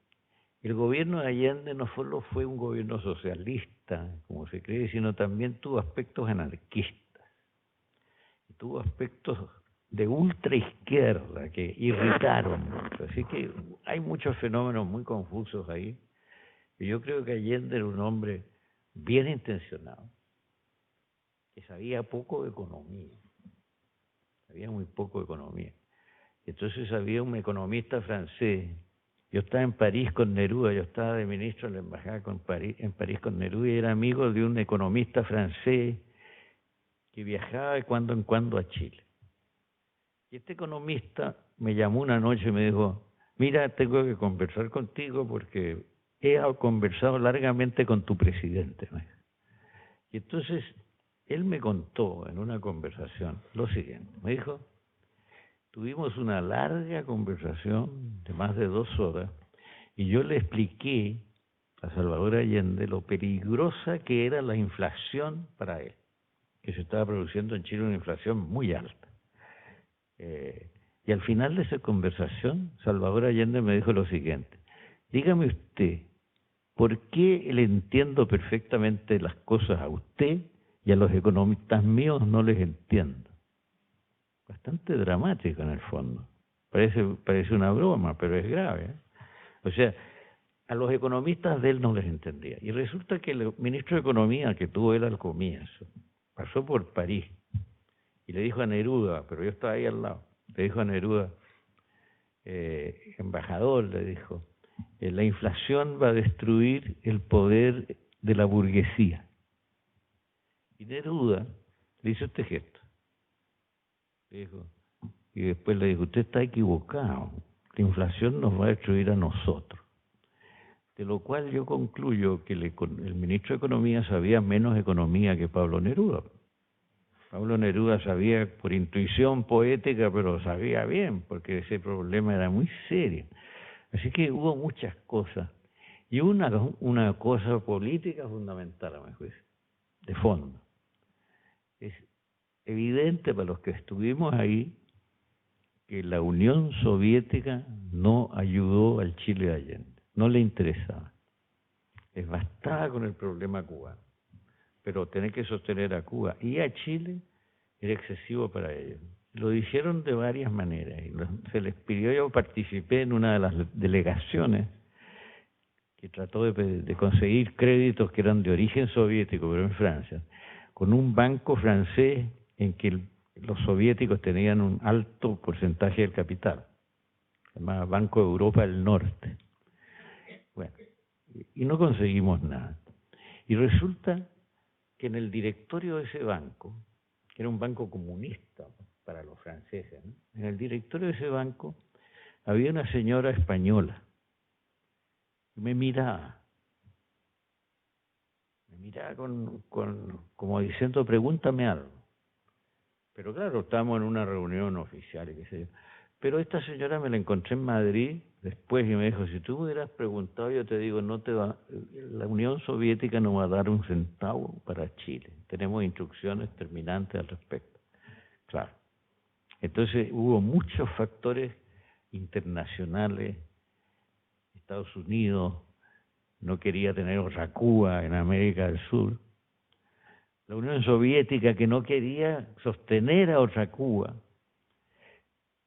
El gobierno de Allende no solo fue un gobierno socialista, como se cree, sino también tuvo aspectos anarquistas. Tuvo aspectos de ultraizquierda que irritaron mucho. Así que hay muchos fenómenos muy confusos ahí. Y yo creo que Allende era un hombre bien intencionado, que sabía poco de economía. Sabía muy poco de economía. Entonces había un economista francés. Yo estaba en París con Neruda, yo estaba de ministro en la embajada en París con Neruda y era amigo de un economista francés que viajaba de cuando en cuando a Chile. Y este economista me llamó una noche y me dijo, mira, tengo que conversar contigo porque he conversado largamente con tu presidente. Y entonces él me contó en una conversación lo siguiente, me dijo, tuvimos una larga conversación de más de 2 horas y yo le expliqué a Salvador Allende lo peligrosa que era la inflación para él, que se estaba produciendo en Chile una inflación muy alta. Y al final de esa conversación, Salvador Allende me dijo lo siguiente, dígame usted, ¿por qué le entiendo perfectamente las cosas a usted y a los economistas míos no les entiendo? Bastante dramático en el fondo. Parece una broma, pero es grave, ¿eh? O sea, a los economistas de él no les entendía. Y resulta que el ministro de Economía que tuvo él al comienzo, pasó por París y le dijo a Neruda, pero yo estaba ahí al lado, le dijo a Neruda, embajador, le dijo, la inflación va a destruir el poder de la burguesía. Y Neruda le hizo este gesto. Le dijo, y después le dijo, usted está equivocado, la inflación nos va a destruir a nosotros. De lo cual yo concluyo que el ministro de Economía sabía menos economía que Pablo Neruda. Pablo Neruda sabía por intuición poética, pero sabía bien, porque ese problema era muy serio. Así que hubo muchas cosas. Y una cosa política fundamental, a mi juicio, de fondo. Es evidente para los que estuvimos ahí que la Unión Soviética no ayudó al Chile de Allende, no le interesaba. Les bastaba con el problema cubano, pero tener que sostener a Cuba y a Chile era excesivo para ellos. Lo dijeron de varias maneras y se les pidió, yo participé en una de las delegaciones que trató de conseguir créditos que eran de origen soviético, pero en Francia, con un banco francés en que los soviéticos tenían un alto porcentaje del capital, se llamaba Banco de Europa del Norte. Bueno, y no conseguimos nada. Y resulta que en el directorio de ese banco, que era un banco comunista para los franceses, ¿no? En el directorio de ese banco había una señora española que me miraba como diciendo, pregúntame algo. Pero claro, estábamos en una reunión oficial y qué sé yo. Pero esta señora me la encontré en Madrid después y me dijo, si tú me hubieras preguntado, yo te digo, la Unión Soviética no va a dar un centavo para Chile. Tenemos instrucciones terminantes al respecto. Claro. Entonces hubo muchos factores internacionales. Estados Unidos no quería tener otra Cuba en América del Sur. La Unión Soviética que no quería sostener a otra Cuba.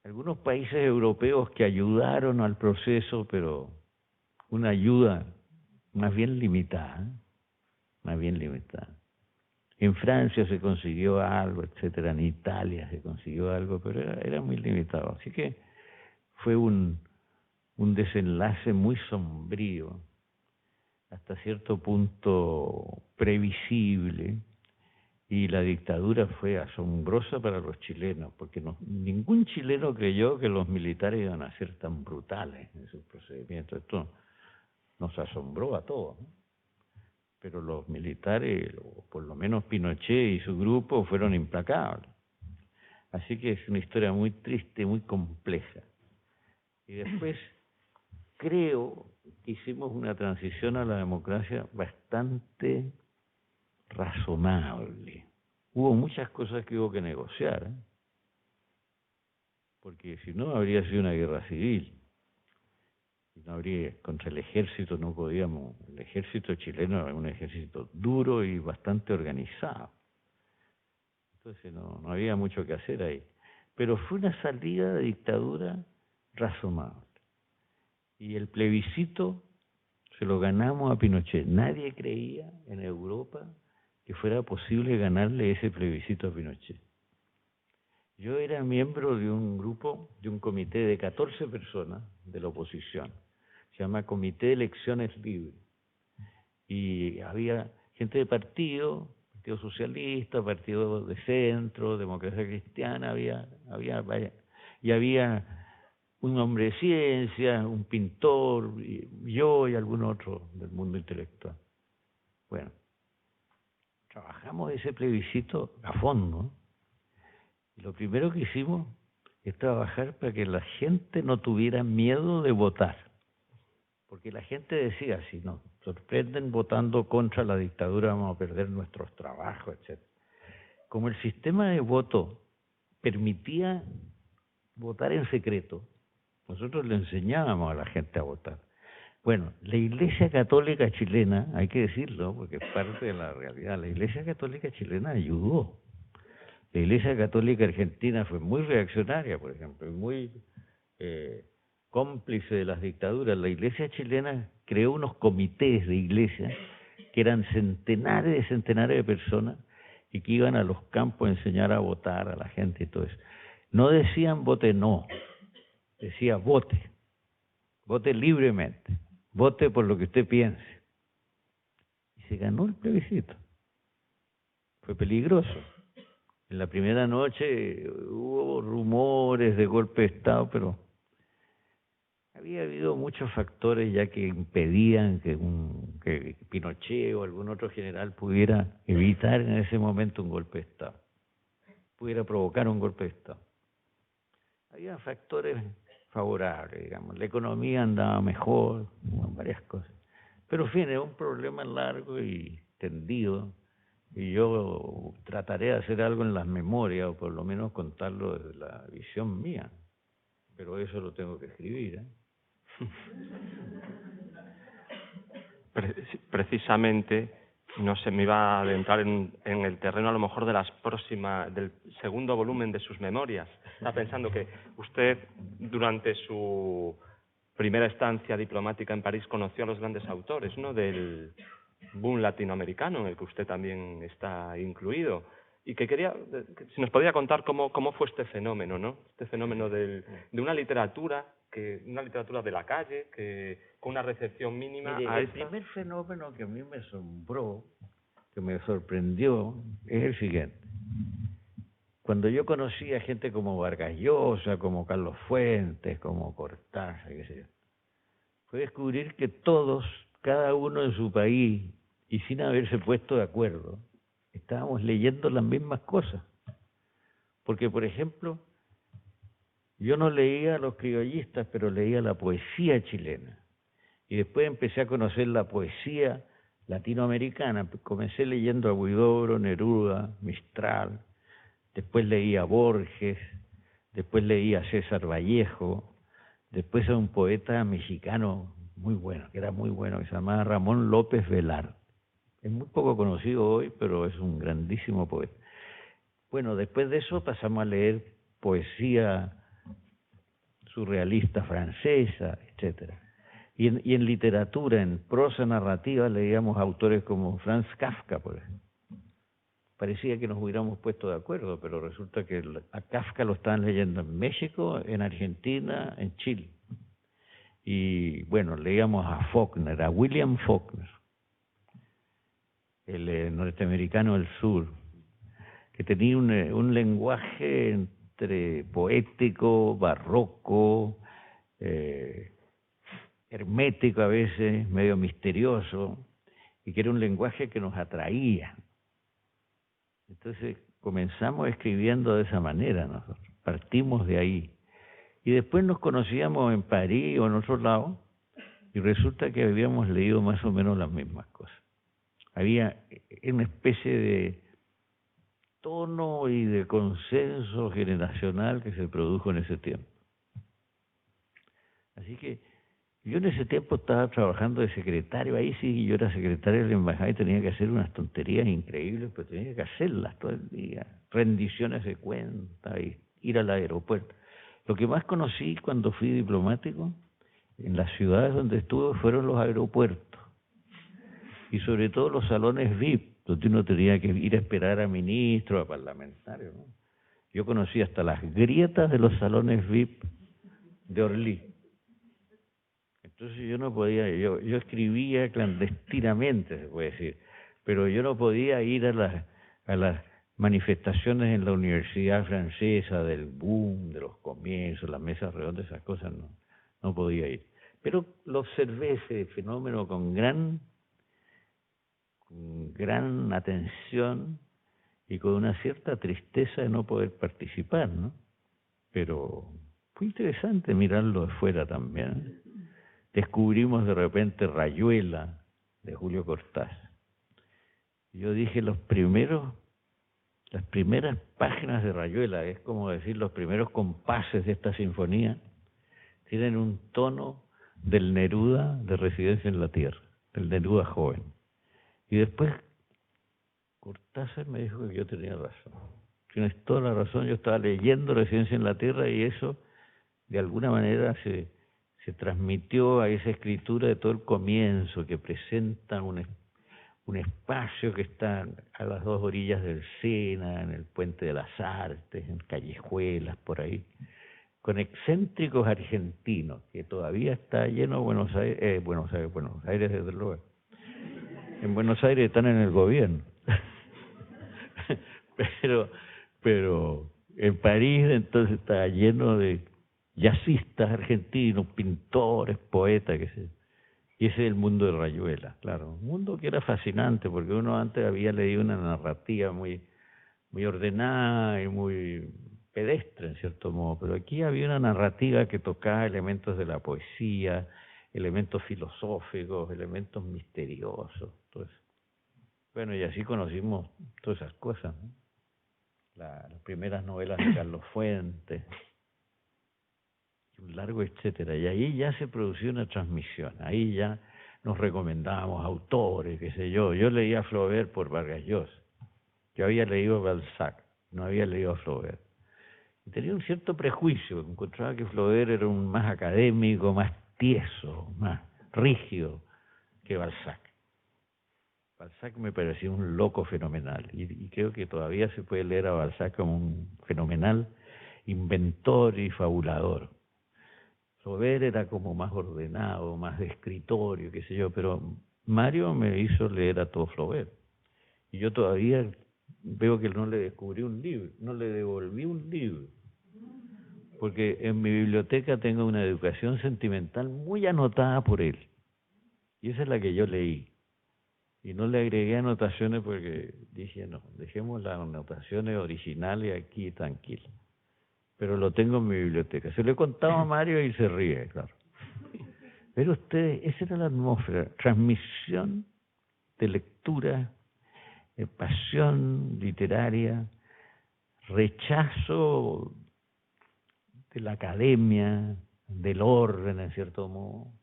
Algunos países europeos que ayudaron al proceso, pero una ayuda más bien limitada, más bien limitada. En Francia se consiguió algo, etcétera, en Italia se consiguió algo, pero era muy limitado. Así que fue un desenlace muy sombrío, hasta cierto punto previsible, y la dictadura fue asombrosa para los chilenos, porque ningún chileno creyó que los militares iban a ser tan brutales en sus procedimientos. Esto nos asombró a todos, ¿no? Pero los militares, o por lo menos Pinochet y su grupo, fueron implacables. Así que es una historia muy triste, muy compleja. Y después creo que hicimos una transición a la democracia bastante razonable. Hubo muchas cosas que hubo que negociar, ¿eh? Porque si no habría sido una guerra civil. Y no habría, contra el ejército no podíamos, el ejército chileno era un ejército duro y bastante organizado. Entonces no había mucho que hacer ahí. Pero fue una salida de dictadura razonable. Y el plebiscito se lo ganamos a Pinochet. Nadie creía en Europa que fuera posible ganarle ese plebiscito a Pinochet. Yo era miembro de un grupo, de un comité de 14 personas de la oposición. Se llama Comité de Elecciones Libres. Y había gente de Partido Socialista, Partido de Centro, Democracia Cristiana, había un hombre de ciencia, un pintor, yo y algún otro del mundo intelectual. Bueno, trabajamos ese plebiscito a fondo. Y lo primero que hicimos es trabajar para que la gente no tuviera miedo de votar. Porque la gente decía, si nos sorprenden votando contra la dictadura vamos a perder nuestros trabajos, etc. Como el sistema de voto permitía votar en secreto, nosotros le enseñábamos a la gente a votar. Bueno, la Iglesia Católica chilena, hay que decirlo porque es parte de la realidad, la Iglesia Católica chilena ayudó. La Iglesia Católica Argentina fue muy reaccionaria, por ejemplo, y muy cómplice de las dictaduras. La Iglesia chilena creó unos comités de iglesia que eran centenares de personas y que iban a los campos a enseñar a votar a la gente y todo eso. No decían vote no, decía vote libremente, vote por lo que usted piense. Y se ganó el plebiscito. Fue peligroso. En la primera noche hubo rumores de golpe de Estado, pero había habido muchos factores ya que impedían que Pinochet o algún otro general pudiera evitar en ese momento un golpe de Estado, pudiera provocar un golpe de Estado. Había factores favorables, digamos, la economía andaba mejor, varias cosas. Pero en fin, es un problema largo y tendido, y yo trataré de hacer algo en las memorias, o por lo menos contarlo desde la visión mía, pero eso lo tengo que escribir, ¿eh? Precisamente, no sé, me iba a adentrar en el terreno a lo mejor del segundo volumen de sus memorias. Estaba pensando que usted, durante su primera estancia diplomática en París, conoció a los grandes autores, ¿no?, del boom latinoamericano, en el que usted también está incluido. Y que si nos podía contar cómo fue este fenómeno, ¿no? Este fenómeno de una literatura de la calle, con una recepción mínima. Mire, el primer fenómeno que a mí me asombró, que me sorprendió, es el siguiente. Cuando yo conocí a gente como Vargas Llosa, como Carlos Fuentes, como Cortázar, qué sé yo, fue descubrir que todos, cada uno en su país, y sin haberse puesto de acuerdo, estábamos leyendo las mismas cosas. Porque, por ejemplo, yo no leía a los criollistas, pero leía la poesía chilena. Y después empecé a conocer la poesía latinoamericana. Comencé leyendo a Huidobro, Neruda, Mistral. Después leía a Borges. Después leía a César Vallejo. Después a un poeta mexicano muy bueno, que era muy bueno, que se llamaba Ramón López Velar. Es muy poco conocido hoy, pero es un grandísimo poeta. Bueno, después de eso pasamos a leer poesía surrealista francesa, etcétera. Y en literatura, en prosa narrativa, leíamos autores como Franz Kafka, por ejemplo. parecía que nos hubiéramos puesto de acuerdo, pero resulta que a Kafka lo estaban leyendo en México, en Argentina, en Chile. Y bueno, leíamos a Faulkner, a William Faulkner, el norteamericano del sur, que tenía un lenguaje entre poético, barroco, hermético a veces, medio misterioso, y que era un lenguaje que nos atraía. Entonces comenzamos escribiendo de esa manera nosotros, partimos de ahí. Y después nos conocíamos en París o en otro lado, y resulta que habíamos leído más o menos las mismas cosas. Había una especie de tono y de consenso generacional que se produjo en ese tiempo. Así que yo en ese tiempo estaba trabajando de secretario, ahí sí, yo era secretario de la embajada y tenía que hacer unas tonterías increíbles, pero tenía que hacerlas todo el día, rendiciones de cuentas, y ir al aeropuerto. Lo que más conocí cuando fui diplomático, en las ciudades donde estuve, fueron los aeropuertos, y sobre todo los salones VIP, donde uno tenía que ir a esperar a ministros, a parlamentarios, ¿no? Yo conocí hasta las grietas de los salones VIP de Orly. Entonces yo no podía, yo escribía clandestinamente, se puede decir, pero yo no podía ir a las manifestaciones en la Universidad Francesa del boom, de los comienzos, las mesas redondas, esas cosas, no podía ir. Pero lo observé ese fenómeno con gran atención y con una cierta tristeza de no poder participar, ¿no? Pero fue interesante mirarlo de fuera también. Descubrimos de repente Rayuela, de Julio Cortázar. Yo dije, las primeras páginas de Rayuela, es como decir, los primeros compases de esta sinfonía, tienen un tono del Neruda de Residencia en la Tierra, del Neruda joven. Y después Cortázar me dijo que yo tenía razón. Tienes toda la razón, yo estaba leyendo Residencia en la Tierra y eso de alguna manera se transmitió a esa escritura de todo el comienzo, que presenta un espacio que está a las dos orillas del Sena, en el Puente de las Artes, en callejuelas, por ahí, con excéntricos argentinos, que todavía está lleno Buenos Aires, desde luego. En Buenos Aires están en el gobierno. pero en París entonces está lleno de jazzistas argentinos, pintores, poetas, qué sé yo. Y ese es el mundo de Rayuela, claro. Un mundo que era fascinante, porque uno antes había leído una narrativa muy ordenada y muy pedestre, en cierto modo, pero aquí había una narrativa que tocaba elementos de la poesía, elementos filosóficos, elementos misteriosos, todo eso. Bueno, y así conocimos todas esas cosas, ¿no? Las primeras novelas de Carlos Fuentes, un largo etcétera, y ahí ya se producía una transmisión, ahí ya nos recomendábamos autores, qué sé yo. Yo leía a Flaubert por Vargas Llosa, yo había leído Balzac, no había leído a Flaubert. Y tenía un cierto prejuicio, encontraba que Flaubert era un más académico, más tieso, más rígido que Balzac. Balzac me parecía un loco fenomenal, y creo que todavía se puede leer a Balzac como un fenomenal inventor y fabulador. Flaubert era como más ordenado, más de escritorio, qué sé yo, pero Mario me hizo leer a todo Flaubert. Y yo todavía veo que no le descubrí un libro, no le devolví un libro, porque en mi biblioteca tengo una educación sentimental muy anotada por él, y esa es la que yo leí. Y no le agregué anotaciones porque dije, no, dejemos las anotaciones originales aquí tranquilas. Pero lo tengo en mi biblioteca. Se lo he contado a Mario y se ríe, claro. Pero ustedes, esa era la atmósfera, transmisión de lectura, pasión literaria, rechazo de la academia, del orden, en cierto modo,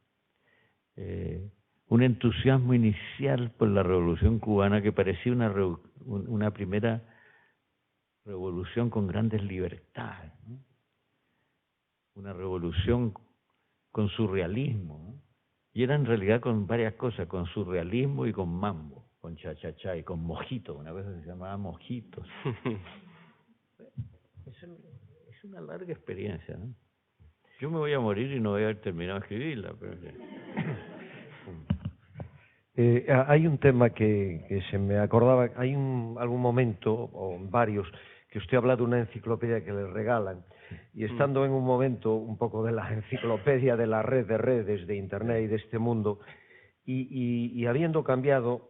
un entusiasmo inicial por la Revolución Cubana que parecía una primera revolución con grandes libertades, ¿no? Una revolución con surrealismo, ¿no? Y era en realidad con varias cosas, con surrealismo y con mambo, con cha-cha-cha y con mojito, una cosa que se llamaba mojitos. Es una larga experiencia, ¿no? Yo me voy a morir y no voy a haber terminado de escribirla, pero... Hay un tema que se me acordaba, hay algún momento, o varios, que usted habla de una enciclopedia que le regalan, y estando en un momento un poco de la enciclopedia de la red de redes, de Internet y de este mundo, y habiendo cambiado,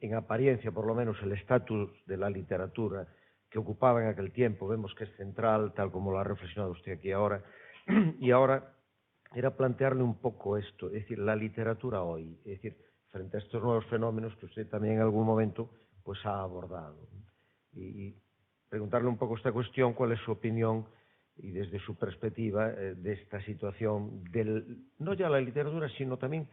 en apariencia por lo menos, el estatus de la literatura que ocupaba en aquel tiempo, vemos que es central, tal como lo ha reflexionado usted aquí ahora, y ahora era plantearle un poco esto, es decir, la literatura hoy, es decir, frente a estos nuevos fenómenos que usted también en algún momento pues ha abordado. Y preguntarle un poco esta cuestión, cuál es su opinión y desde su perspectiva de esta situación, no ya la literatura, sino también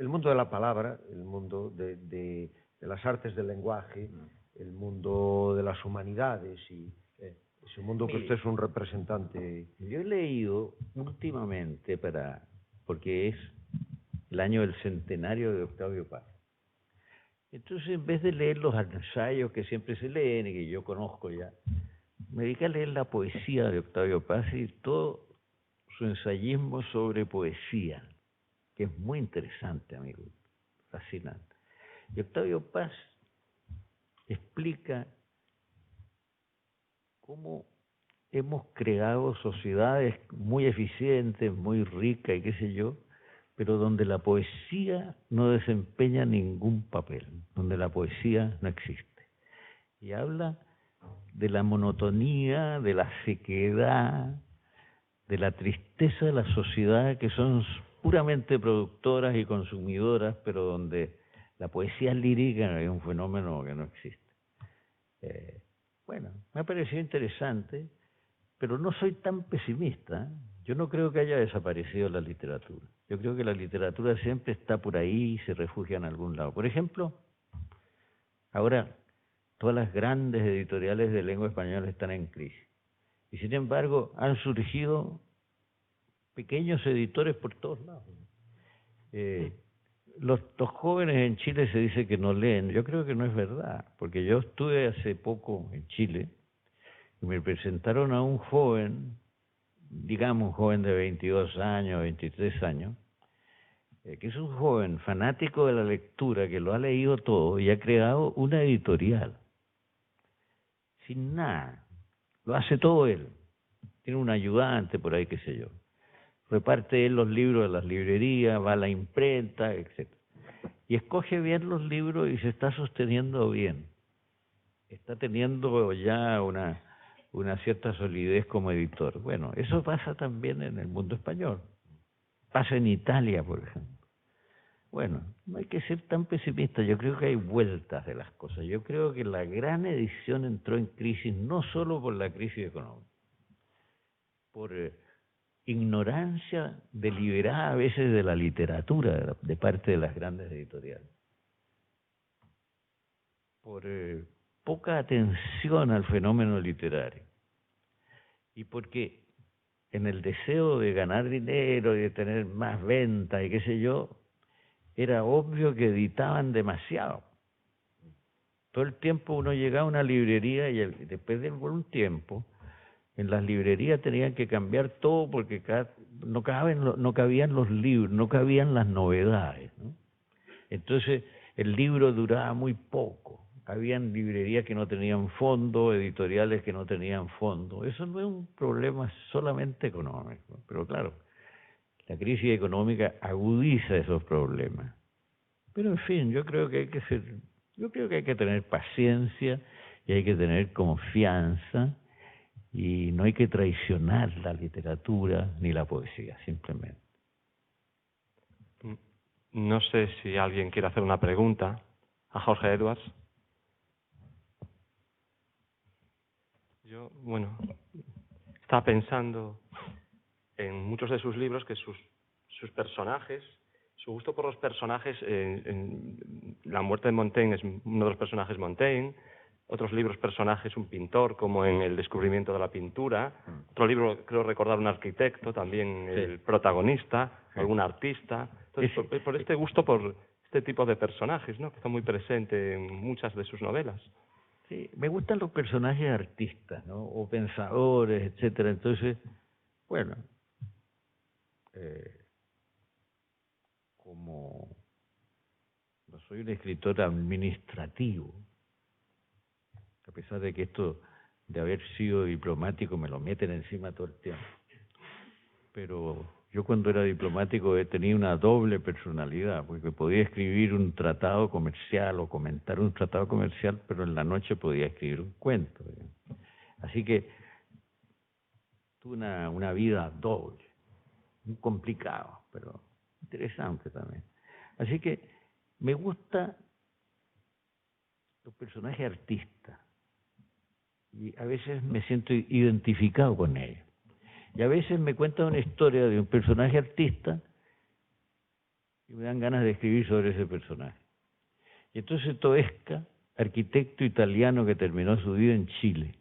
el mundo de la palabra, el mundo de las artes del lenguaje, el mundo de las humanidades y ese mundo que usted es un representante. Yo he leído últimamente, porque es el año del centenario de Octavio Paz. Entonces, en vez de leer los ensayos que siempre se leen y que yo conozco ya, me dediqué a leer la poesía de Octavio Paz y todo su ensayismo sobre poesía, que es muy interesante, amigo, fascinante. Y Octavio Paz explica cómo hemos creado sociedades muy eficientes, muy ricas y qué sé yo, pero donde la poesía no desempeña ningún papel, donde la poesía no existe. Y habla de la monotonía, de la sequedad, de la tristeza de la sociedad, que son puramente productoras y consumidoras, pero donde la poesía lírica es un fenómeno que no existe. Bueno, me ha parecido interesante, pero no soy tan pesimista. Yo no creo que haya desaparecido la literatura. Yo creo que la literatura siempre está por ahí y se refugia en algún lado. Por ejemplo, ahora todas las grandes editoriales de lengua española están en crisis. Y sin embargo, han surgido pequeños editores por todos lados. Los jóvenes en Chile se dice que no leen. Yo creo que no es verdad, porque yo estuve hace poco en Chile y me presentaron a un joven, digamos un joven de 22 años, 23 años, que es un joven fanático de la lectura, que lo ha leído todo y ha creado una editorial. Sin nada. Lo hace todo él. Tiene un ayudante por ahí, qué sé yo. Reparte él los libros de las librerías, va a la imprenta, etc. Y escoge bien los libros y se está sosteniendo bien. Está teniendo ya una cierta solidez como editor. Bueno, eso pasa también en el mundo español. Pasa en Italia, por ejemplo. Bueno, no hay que ser tan pesimista. Yo creo que hay vueltas de las cosas. Yo creo que la gran edición entró en crisis no solo por la crisis económica, por ignorancia deliberada a veces de la literatura de parte de las grandes editoriales, por poca atención al fenómeno literario y porque en el deseo de ganar dinero y de tener más ventas y qué sé yo, era obvio que editaban demasiado. Todo el tiempo uno llegaba a una librería y después de algún tiempo en las librerías tenían que cambiar todo porque no cabían los libros, no cabían las novedades, ¿no? Entonces el libro duraba muy poco. Habían librerías que no tenían fondo, editoriales que no tenían fondo. Eso no es un problema solamente económico, pero claro, la crisis económica agudiza esos problemas. Pero en fin, yo creo que hay que tener paciencia y hay que tener confianza y no hay que traicionar la literatura ni la poesía, simplemente. No sé si alguien quiere hacer una pregunta a Jorge Edwards. Yo, bueno, estaba pensando en muchos de sus libros que sus personajes, su gusto por los personajes, en La muerte de Montaigne es uno de los personajes Montaigne, otros libros personajes un pintor, como en El descubrimiento de la pintura, otro libro creo recordar un arquitecto, también sí. El protagonista, sí. Algún artista. Entonces, por este gusto por este tipo de personajes, ¿no? Que está muy presente en muchas de sus novelas. Sí, me gustan los personajes artistas, ¿no? O pensadores, etcétera. Entonces, bueno, como no soy un escritor administrativo, a pesar de que esto de haber sido diplomático me lo meten encima todo el tiempo, pero yo cuando era diplomático tenía una doble personalidad, porque podía escribir un tratado comercial o comentar un tratado comercial, pero en la noche podía escribir un cuento. Así que tuve una vida doble, muy complicado, pero interesante también. Así que me gustan los personajes artistas y a veces me siento identificado con ellos. Y a veces me cuentan una historia de un personaje artista y me dan ganas de escribir sobre ese personaje. Y entonces Toesca, arquitecto italiano que terminó su vida en Chile,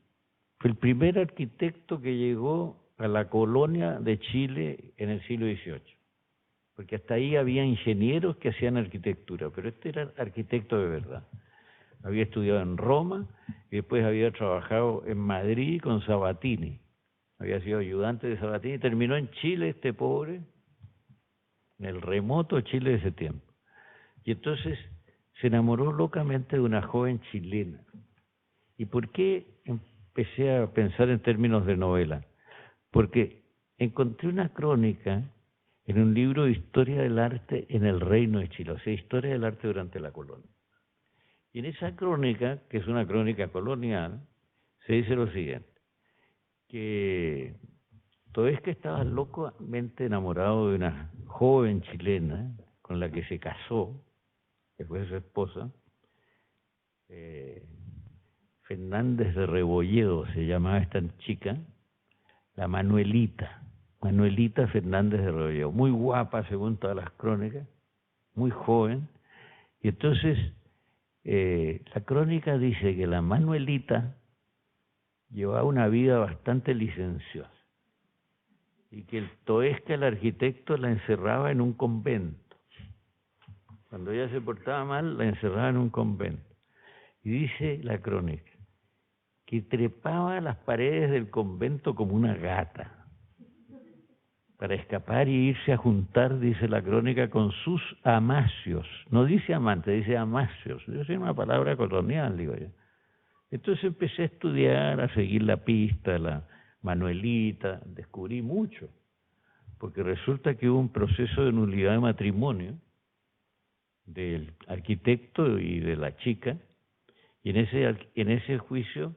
fue el primer arquitecto que llegó a la colonia de Chile en el siglo XVIII. Porque hasta ahí había ingenieros que hacían arquitectura, pero este era arquitecto de verdad. Había estudiado en Roma y después había trabajado en Madrid con Sabatini. Había sido ayudante de Sabatini y terminó en Chile, este pobre, en el remoto Chile de ese tiempo. Y entonces se enamoró locamente de una joven chilena. ¿Y por qué empecé a pensar en términos de novela? Porque encontré una crónica en un libro de historia del arte en el Reino de Chile, o sea, historia del arte durante la colonia. Y en esa crónica, que es una crónica colonial, se dice lo siguiente, que Toesca estaba locamente enamorado de una joven chilena con la que se casó, que fue su esposa, Fernández de Rebolledo se llamaba esta chica, la Manuelita Fernández de Rebolledo, muy guapa según todas las crónicas, muy joven, y entonces la crónica dice que la Manuelita llevaba una vida bastante licenciosa y que el Toesca, el arquitecto, la encerraba en un convento. Cuando ella se portaba mal, la encerraba en un convento. Y dice la crónica que trepaba a las paredes del convento como una gata para escapar y irse a juntar, dice la crónica, con sus amacios. No dice amante, dice amacios. Es una palabra colonial, digo yo. Entonces empecé a estudiar, a seguir la pista, la Manuelita, descubrí mucho, porque resulta que hubo un proceso de nulidad de matrimonio del arquitecto y de la chica, y en ese juicio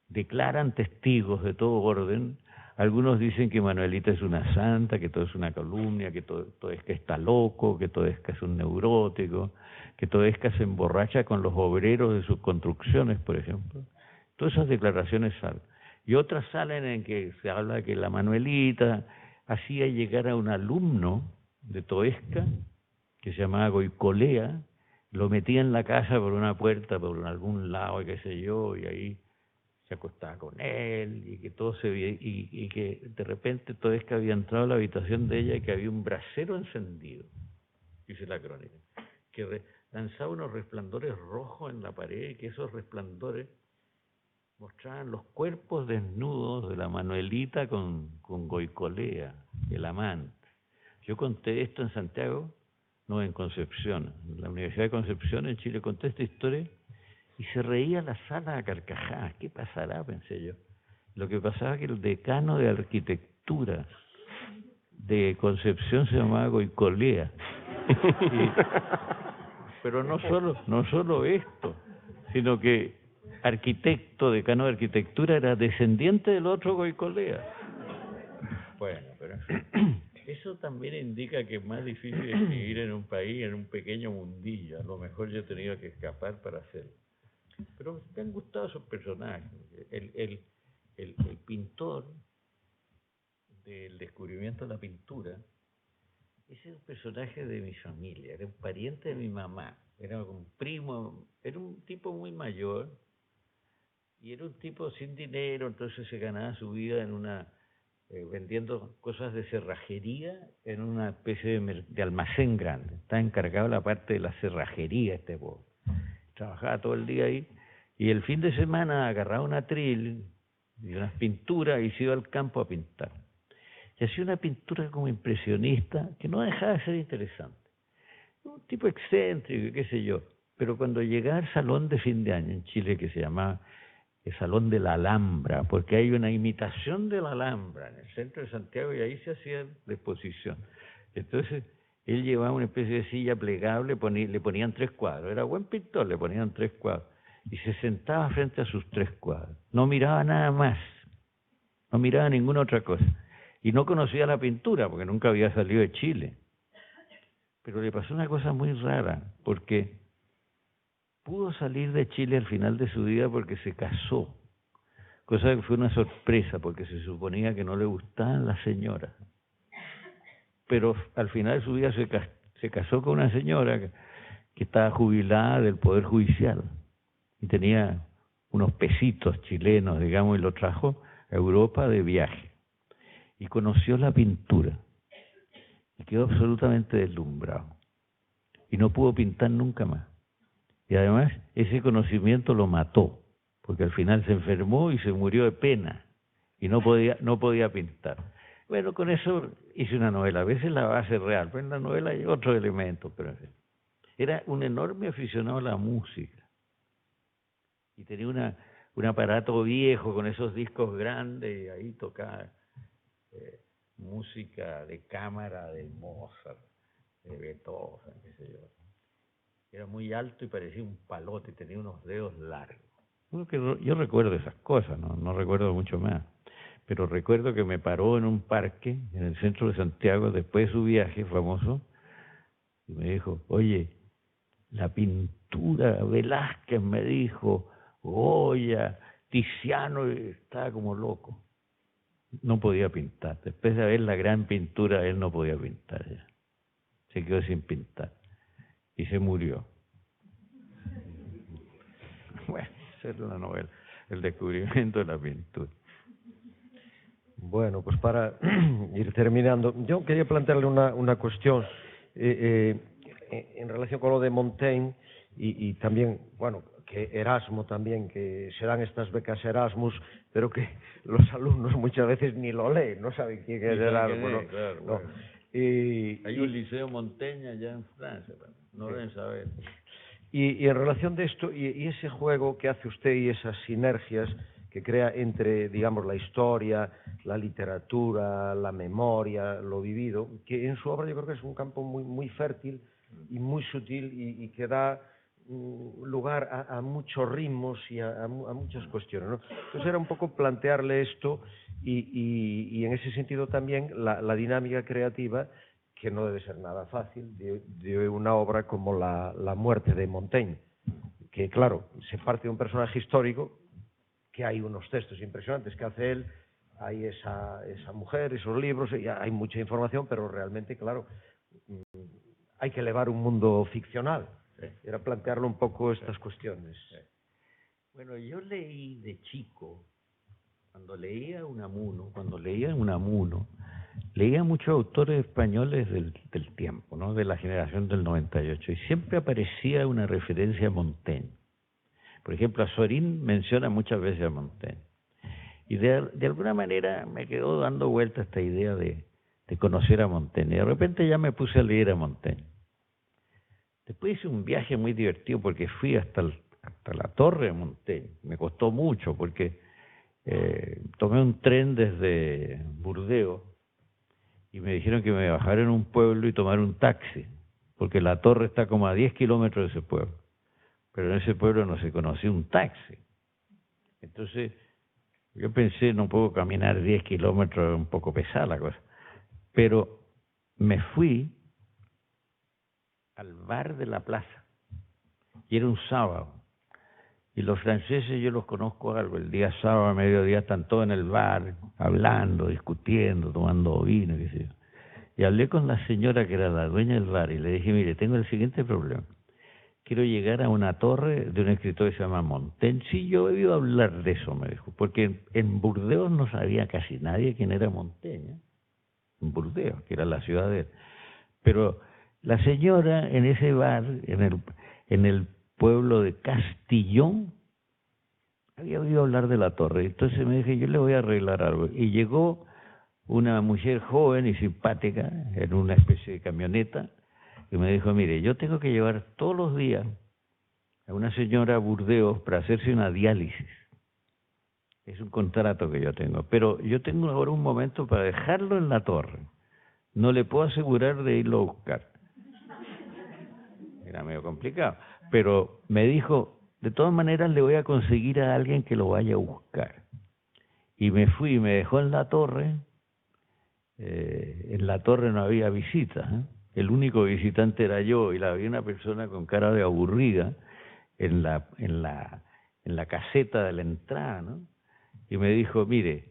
declaran testigos de todo orden. Algunos dicen que Manuelita es una santa, que todo es una calumnia, que Toesca está loco, que Toesca es un neurótico, que Toesca se emborracha con los obreros de sus construcciones, por ejemplo. Todas esas declaraciones salen. Y otras salen en que se habla que la Manuelita hacía llegar a un alumno de Toesca, que se llamaba Goicolea, lo metía en la casa por una puerta, por algún lado, qué sé yo, y ahí se acostaba con él, y que todo se veía, y que de repente Toesca había entrado a la habitación de ella y que había un brasero encendido, dice la crónica, que lanzaba unos resplandores rojos en la pared, y que esos resplandores mostraban los cuerpos desnudos de la Manuelita con Goicolea, el amante. Yo conté esto en Santiago, no, en Concepción, en la Universidad de Concepción, en Chile, conté esta historia y se reía la sala a carcajadas. ¿Qué pasará?, pensé yo. Lo que pasaba es que el decano de arquitectura de Concepción se llamaba Goicolea. Pero no solo esto, sino que decano de arquitectura, era descendiente del otro Goicolea. Bueno, pero eso también indica que es más difícil escribir en un país, en un pequeño mundillo. A lo mejor yo he tenido que escapar para hacerlo. Pero me han gustado esos personajes. El pintor del descubrimiento de la pintura, ese es un personaje de mi familia, era un pariente de mi mamá, era un primo, era un tipo muy mayor y era un tipo sin dinero, entonces se ganaba su vida en una vendiendo cosas de cerrajería en una especie de almacén grande. Estaba encargado de la parte de la cerrajería este pobre. Trabajaba todo el día ahí y el fin de semana agarraba un atril y unas pinturas y se iba al campo a pintar. Y hacía una pintura como impresionista que no dejaba de ser interesante. Un tipo excéntrico, qué sé yo. Pero cuando llegaba al salón de fin de año en Chile, que se llamaba el Salón de la Alhambra, porque hay una imitación de la Alhambra en el centro de Santiago y ahí se hacía la exposición. Entonces, él llevaba una especie de silla plegable, le ponían 3 cuadros. Era buen pintor, le ponían 3 cuadros. Y se sentaba frente a sus 3 cuadros. No miraba nada más. No miraba ninguna otra cosa. Y no conocía la pintura, porque nunca había salido de Chile. Pero le pasó una cosa muy rara, porque pudo salir de Chile al final de su vida porque se casó, cosa que fue una sorpresa porque se suponía que no le gustaban las señoras, pero al final de su vida se casó con una señora que estaba jubilada del Poder Judicial y tenía unos pesitos chilenos, digamos, y lo trajo a Europa de viaje y conoció la pintura y quedó absolutamente deslumbrado y no pudo pintar nunca más. Y además ese conocimiento lo mató, porque al final se enfermó y se murió de pena y no podía pintar. Bueno, con eso hice una novela. A veces la base es real, pero en la novela hay otros elementos. Pero era un enorme aficionado a la música y tenía un aparato viejo con esos discos grandes y ahí tocaba música de cámara de Mozart, de Beethoven, qué sé yo. Era muy alto y parecía un palote, tenía unos dedos largos. Yo recuerdo esas cosas, no recuerdo mucho más. Pero recuerdo que me paró en un parque, en el centro de Santiago, después de su viaje famoso, y me dijo, oye, la pintura, Velázquez me dijo, Goya, Tiziano, y estaba como loco. No podía pintar. Después de ver la gran pintura, él no podía pintar ya. Se quedó sin pintar. Y se murió. Bueno, esa es la novela, el descubrimiento de la pintura. Bueno, pues para ir terminando, yo quería plantearle una cuestión en relación con lo de Montaigne y también, bueno, que Erasmo también, que se dan estas becas Erasmus, pero que los alumnos muchas veces ni lo leen, no saben quién es Erasmo. ¿No? Claro, No. claro. Hay un liceo Montaigne allá en Francia, no deben saber. Y en relación de esto, y ese juego que hace usted y esas sinergias que crea entre, digamos, la historia, la literatura, la memoria, lo vivido, que en su obra yo creo que es un campo muy fértil y muy sutil y que da lugar a muchos ritmos y a muchas cuestiones, ¿no? Entonces era un poco plantearle esto y en ese sentido también la dinámica creativa, que no debe ser nada fácil, de una obra como la muerte de Montaigne, que claro, se parte de un personaje histórico, que hay unos textos impresionantes que hace él, hay esa mujer, esos libros, y hay mucha información, pero realmente, claro, hay que elevar un mundo ficcional. Era plantearlo un poco estas cuestiones. Bueno, yo leí de chico, cuando leía Unamuno, leía muchos autores españoles del tiempo, ¿no? De la generación del 98, y siempre aparecía una referencia a Montaigne. Por ejemplo, Azorín menciona muchas veces a Montaigne. Y de alguna manera me quedó dando vuelta esta idea de conocer a Montaigne. Y de repente ya me puse a leer a Montaigne. Después hice un viaje muy divertido porque fui hasta la torre de Montaigne. Me costó mucho porque tomé un tren desde Burdeos y me dijeron que me bajara en un pueblo y tomar un taxi, porque la torre está como a 10 kilómetros de ese pueblo. Pero en ese pueblo no se conocía un taxi. Entonces yo pensé, no puedo caminar 10 kilómetros, es un poco pesada la cosa. Pero me fui al bar de la plaza, y era un sábado. Y los franceses yo los conozco algo, el día sábado a mediodía están todos en el bar, hablando, discutiendo, tomando vino, qué sé yo. Y hablé con la señora que era la dueña del bar y le dije, mire, tengo el siguiente problema, quiero llegar a una torre de un escritor que se llama Montaigne. Sí, yo he oído hablar de eso, me dijo, porque en Burdeos no sabía casi nadie quién era Montaigne, en Burdeos, que era la ciudad de él. Pero la señora en ese bar, en el pueblo de Castillón, había oído hablar de la torre. Entonces me dije, yo le voy a arreglar algo. Y llegó una mujer joven y simpática en una especie de camioneta y me dijo, mire, yo tengo que llevar todos los días a una señora a Burdeos para hacerse una diálisis. Es un contrato que yo tengo. Pero yo tengo ahora un momento para dejarlo en la torre. No le puedo asegurar de irlo a buscar. Era medio complicado. Pero me dijo, de todas maneras le voy a conseguir a alguien que lo vaya a buscar. Y me fui y me dejó en la torre. En la torre no había visitas, ¿eh? El único visitante era yo, y había una persona con cara de aburrida en la caseta de la entrada, ¿no? Y me dijo, mire,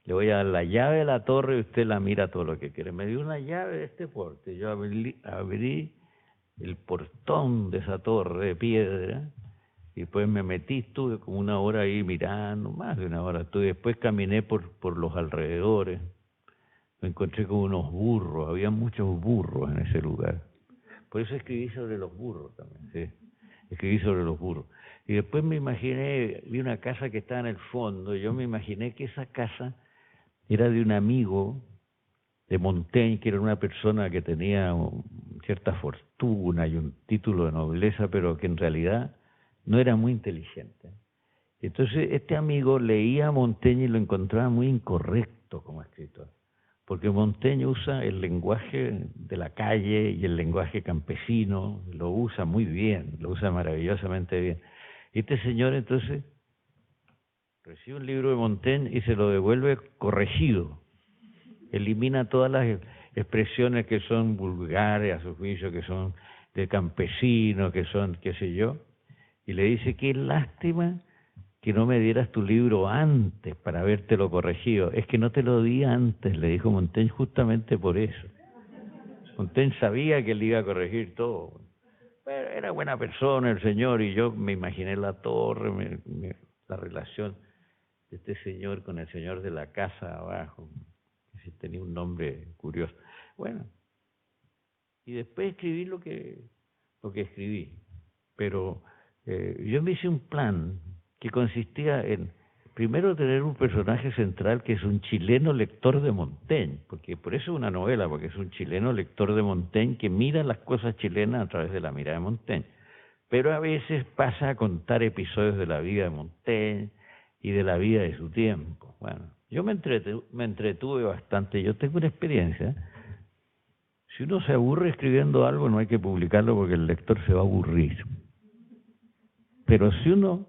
le voy a dar la llave de la torre y usted la mira todo lo que quiere. Me dio una llave de este porte. Yo abrí el portón de esa torre de piedra y después me metí, estuve como una hora ahí mirando, más de una hora. Después caminé por los alrededores. Me encontré con unos burros, había muchos burros en ese lugar. Por eso escribí sobre los burros también, sí. Escribí sobre los burros. Y después me imaginé, vi una casa que estaba en el fondo, y yo me imaginé que esa casa era de un amigo de Montaigne, que era una persona que tenía cierta fortuna y un título de nobleza, pero que en realidad no era muy inteligente. Entonces este amigo leía a Montaigne y lo encontraba muy incorrecto como escritor. Porque Montaigne usa el lenguaje de la calle y el lenguaje campesino, lo usa muy bien, lo usa maravillosamente bien. Este señor entonces recibe un libro de Montaigne y se lo devuelve corregido, elimina todas las expresiones que son vulgares a su juicio, que son de campesino, que son qué sé yo, y le dice, qué lástima que no me dieras tu libro antes para habértelo corregido. Es que no te lo di antes, le dijo Montaigne, justamente por eso. Montaigne sabía que él iba a corregir todo. Pero era buena persona el señor, y yo me imaginé la torre, la relación de este señor con el señor de la casa abajo, que tenía un nombre curioso. Bueno, y después escribí lo que escribí. Pero yo me hice un plan que consistía en, primero, tener un personaje central que es un chileno lector de Montaigne, porque por eso es una novela, porque es un chileno lector de Montaigne que mira las cosas chilenas a través de la mirada de Montaigne. Pero a veces pasa a contar episodios de la vida de Montaigne y de la vida de su tiempo. Bueno, yo me entretuve bastante, yo tengo una experiencia. Si uno se aburre escribiendo algo, no hay que publicarlo porque el lector se va a aburrir. Pero si uno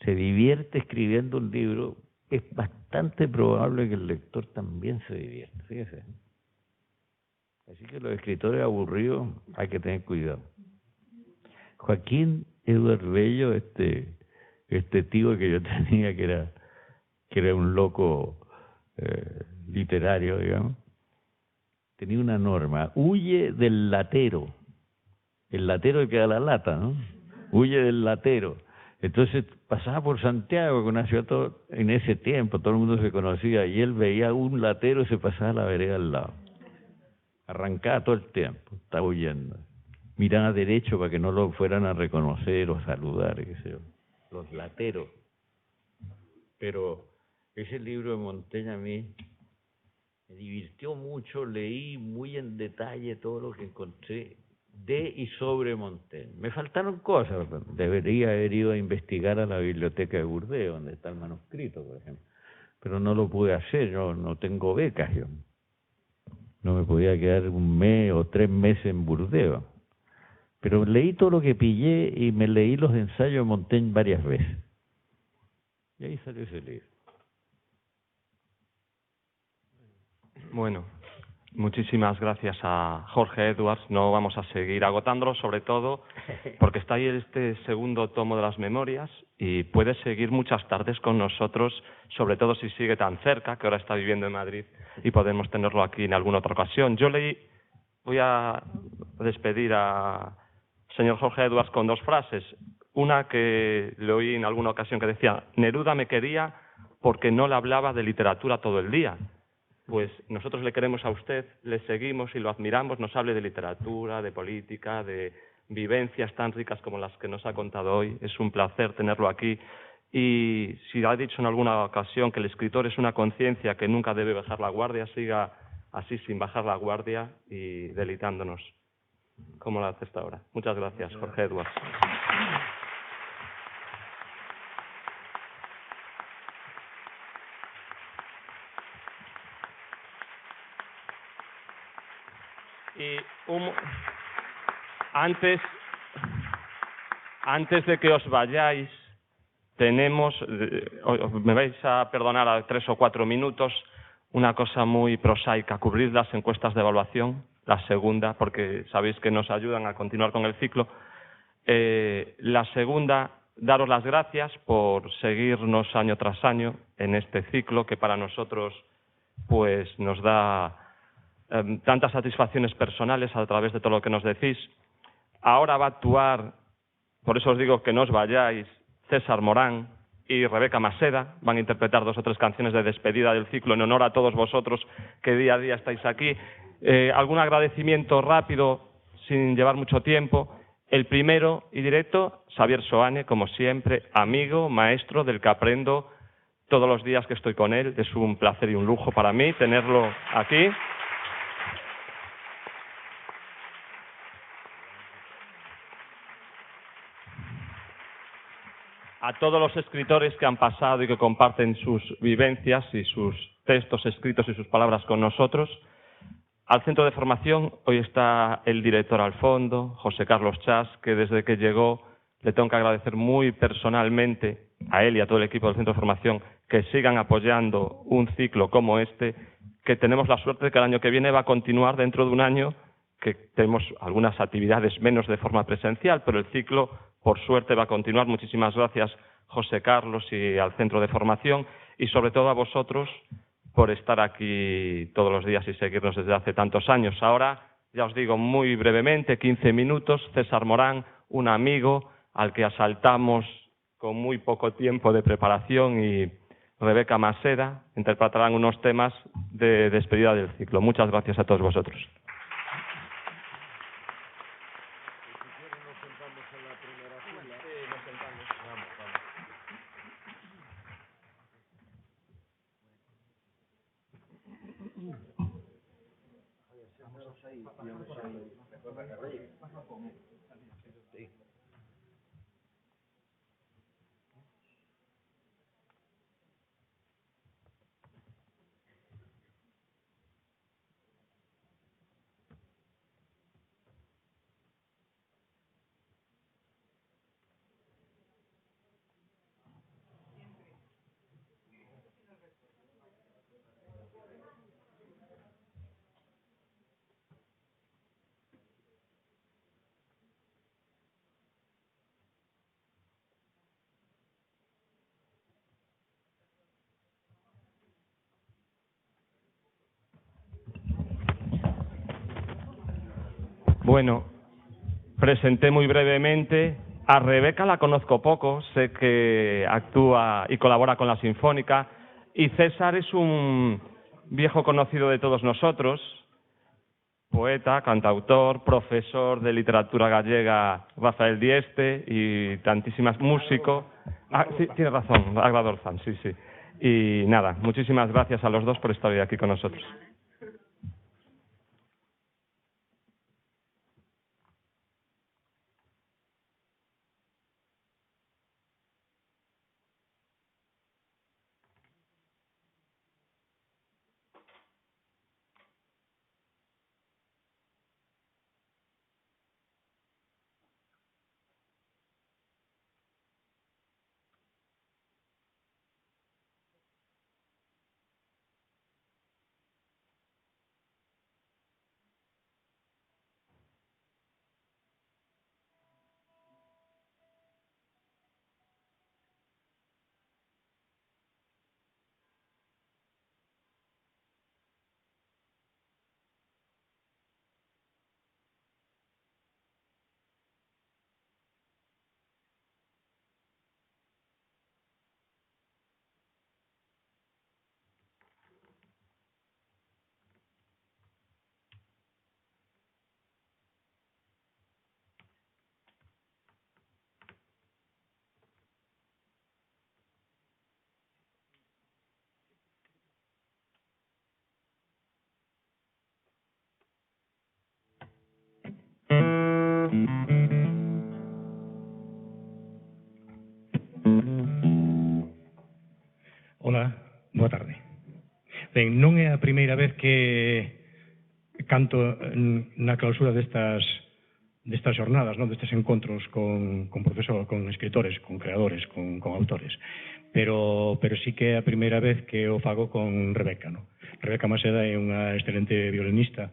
se divierte escribiendo un libro, es bastante probable que el lector también se divierta, fíjese. Así que los escritores aburridos hay que tener cuidado. Joaquín Eduardo Bello, este tío que yo tenía, que era un loco literario, digamos, tenía una norma: huye del latero. El latero que da la lata, ¿no? Huye del latero. Entonces pasaba por Santiago, que una ciudad en ese tiempo, todo el mundo se conocía, y él veía un latero y se pasaba a la vereda al lado. Arrancaba todo el tiempo, estaba huyendo. Miraba derecho para que no lo fueran a reconocer o saludar, qué sé yo. Los lateros. Pero ese libro de Montaigne a mí me divirtió mucho, leí muy en detalle todo lo que encontré de y sobre Montaigne. Me faltaron cosas, debería haber ido a investigar a la biblioteca de Burdeos, donde está el manuscrito, por ejemplo. Pero no lo pude hacer, yo no tengo becas, yo. No me podía quedar 1 mes o 3 meses en Burdeos. Pero leí todo lo que pillé y me leí los ensayos de Montaigne varias veces. Y ahí salió ese libro. Bueno, muchísimas gracias a Jorge Edwards. No vamos a seguir agotándolo, sobre todo porque está ahí este segundo tomo de las memorias y puede seguir muchas tardes con nosotros, sobre todo si sigue tan cerca, que ahora está viviendo en Madrid, y podemos tenerlo aquí en alguna otra ocasión. Voy a despedir a señor Jorge Edwards con dos frases. Una que le oí en alguna ocasión que decía: Neruda me quería porque no le hablaba de literatura todo el día. Pues nosotros le queremos a usted, le seguimos y lo admiramos, nos hable de literatura, de política, de vivencias tan ricas como las que nos ha contado hoy. Es un placer tenerlo aquí. Y si ha dicho en alguna ocasión que el escritor es una conciencia que nunca debe bajar la guardia, siga así sin bajar la guardia y deleitándonos, como lo hace hasta ahora. Muchas gracias, Jorge Edwards. Y antes de que os vayáis, tenemos, me vais a perdonar a 3 o 4 minutos, una cosa muy prosaica: cubrir las encuestas de evaluación, la segunda, porque sabéis que nos ayudan a continuar con el ciclo. La segunda, daros las gracias por seguirnos año tras año en este ciclo que para nosotros pues nos da tantas satisfacciones personales a través de todo lo que nos decís. Ahora va a actuar, por eso os digo que no os vayáis, César Morán y Rebeca Maseda. Van a interpretar 2 o 3 canciones de despedida del ciclo en honor a todos vosotros que día a día estáis aquí. Algún agradecimiento rápido, sin llevar mucho tiempo. El primero y directo, Xavier Soane, como siempre, amigo, maestro, del que aprendo todos los días que estoy con él. Es un placer y un lujo para mí tenerlo aquí. A todos los escritores que han pasado y que comparten sus vivencias y sus textos escritos y sus palabras con nosotros. Al centro de formación hoy está el director al fondo, José Carlos Chas, que desde que llegó le tengo que agradecer muy personalmente a él y a todo el equipo del centro de formación que sigan apoyando un ciclo como este, que tenemos la suerte de que el año que viene va a continuar dentro de un año, que tenemos algunas actividades menos de forma presencial, pero el ciclo, por suerte, va a continuar. Muchísimas gracias, José Carlos, y al centro de formación, y sobre todo a vosotros por estar aquí todos los días y seguirnos desde hace tantos años. Ahora, ya os digo muy brevemente, 15 minutos, César Morán, un amigo al que asaltamos con muy poco tiempo de preparación, y Rebeca Maseda interpretarán unos temas de despedida del ciclo. Muchas gracias a todos vosotros. Bueno, presenté muy brevemente. A Rebeca la conozco poco, sé que actúa y colabora con la Sinfónica, y César es un viejo conocido de todos nosotros, poeta, cantautor, profesor de literatura gallega Rafael Dieste y tantísimas, músico. Sí, tiene razón, Agrador Fan, sí. Y nada, muchísimas gracias a los dos por estar hoy aquí con nosotros. Ben, non é a primeira vez que canto na clausura destas xornadas, non, destes encontros con profesores, con escritores, con creadores, con autores, pero sí que é a primeira vez que o fago con Rebeca, non? Rebeca Maseda é unha excelente violinista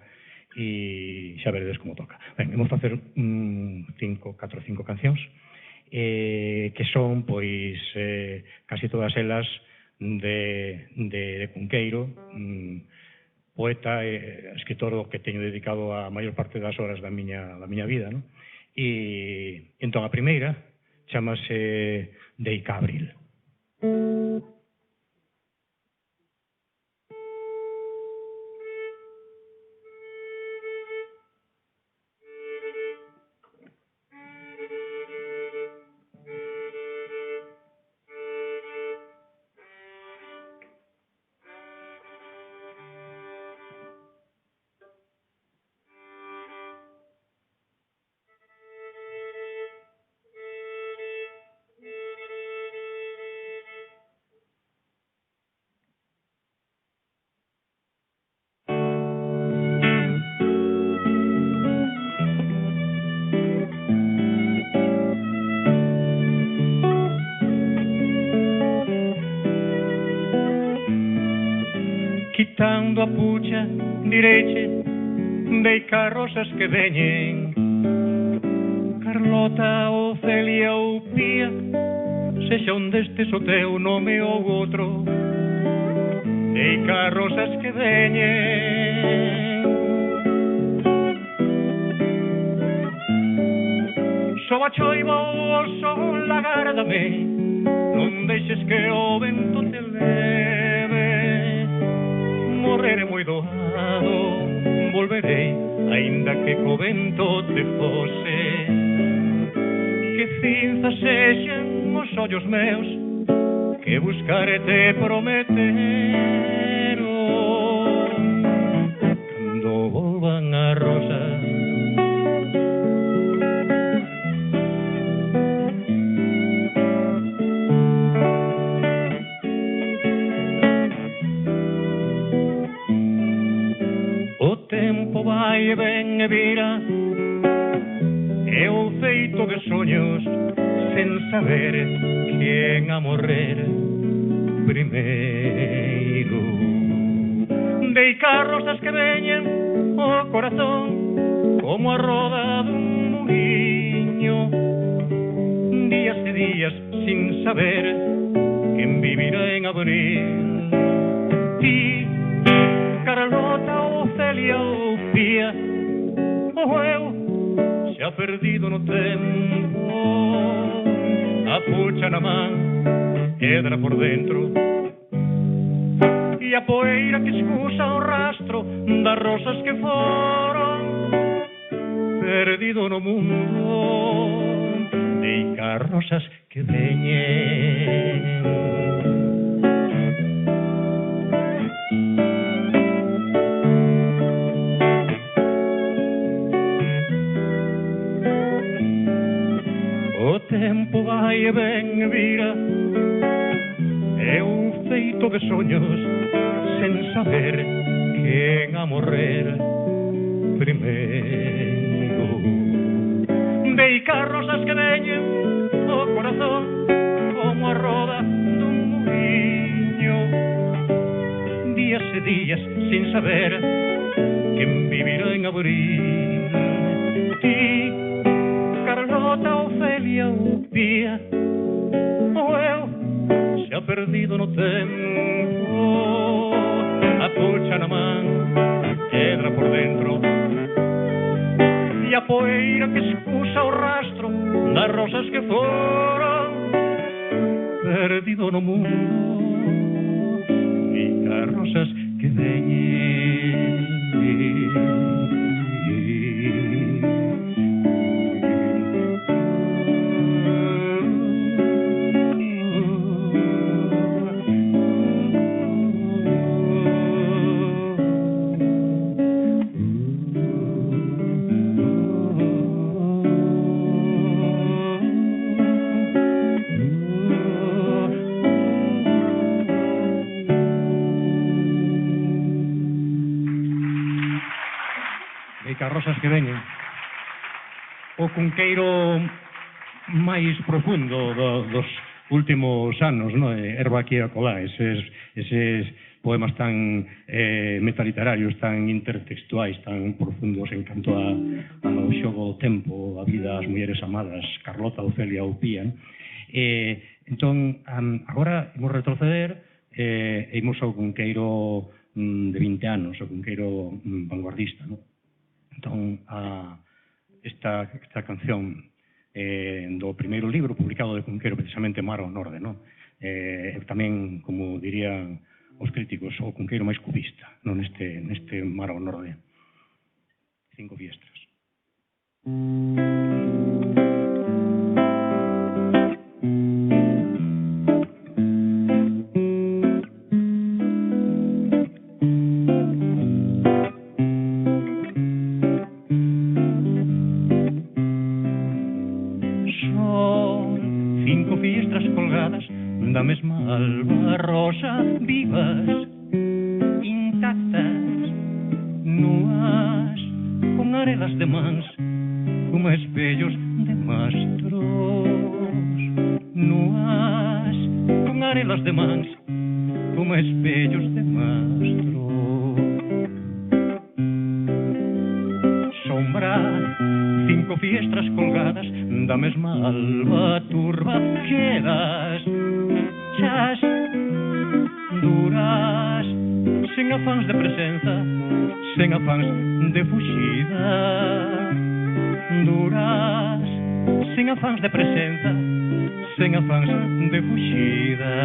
e xa veredes como toca. Ben, vamos facer 4 ou 5 cancións que son, pois, casi todas elas de Cunqueiro, poeta e escritor que teño dedicado a maior parte das horas da miña vida, non? E entón a primeira chamase Deica Abril. Quitando a pucha, direiche, deica rosas que veñen, Carlota, Ocelia ou Pía, sexa un destes o teu nome ou outro, deica rosas que veñen. Soba choiva o sol, agárdame, non deixes que o vento te leve. Morreré moi doado, volverei, aínda que co vento te fose. Que cinza sexan os ollos meus, que buscarete prometeron. Cando volvan a rosa, vai e ven e vira, é o feito de soños sen saber quen a morrer primeiro. Deica rosas que veñen o corazón como a roda dun muiño, días e días sin saber quen vivirá en abril. Ti, Carlota, Ocelia ou Pía, o eu xa perdido no tempo, a pucha na man, pedra por dentro, e a poeira que escusa o rastro das rosas que foron, perdido no mundo, deica rosas que veñen. O tempo vai e ven e vira, é un feito de soños sen saber quen a morrer primeiro. Deica rosas que veñen o corazón como a roda dun muiño, días e días sin saber quen vivirá en abril. Ti, Carlota, Ocelia ou Pía, o eu xa perdido no tempo, a pucha na man, pedra por dentro, e a poeira que escusa o rastro das rosas que foron, perdido no mundo, e as rosas que veñen. que veñen. O cunqueiro máis profundo dos últimos anos, no? Herba aquí a colá, eses poemas tan metaliterarios, tan intertextuais, tan profundos en canto ao xogo do tempo, a vida, as mulleres amadas, Carlota, Ofelia ou Pía. Entón, agora imos retroceder e imos ao cunqueiro de 20 anos, o cunqueiro vanguardista, no? Entón, esta canción do primeiro libro publicado de Cunqueiro, precisamente Mar ao Norde, no? Tamén, como dirían os críticos, o cunqueiro máis cubista, no? Neste Mar ao Norde. 5 fiestras. Da mesma alba rosa, vivas, intactas, nuas, con arelas de mans, como espellos de mastros. Nuas, con arelas de mans, como espellos de mastros. Sombra, 5 fiestras colgadas, da mesma alba turba, quedas chas, duras, sen afáns de presenza, sen afáns de fuxida. Duras, sen afáns de presenza, sen afáns de fuxida.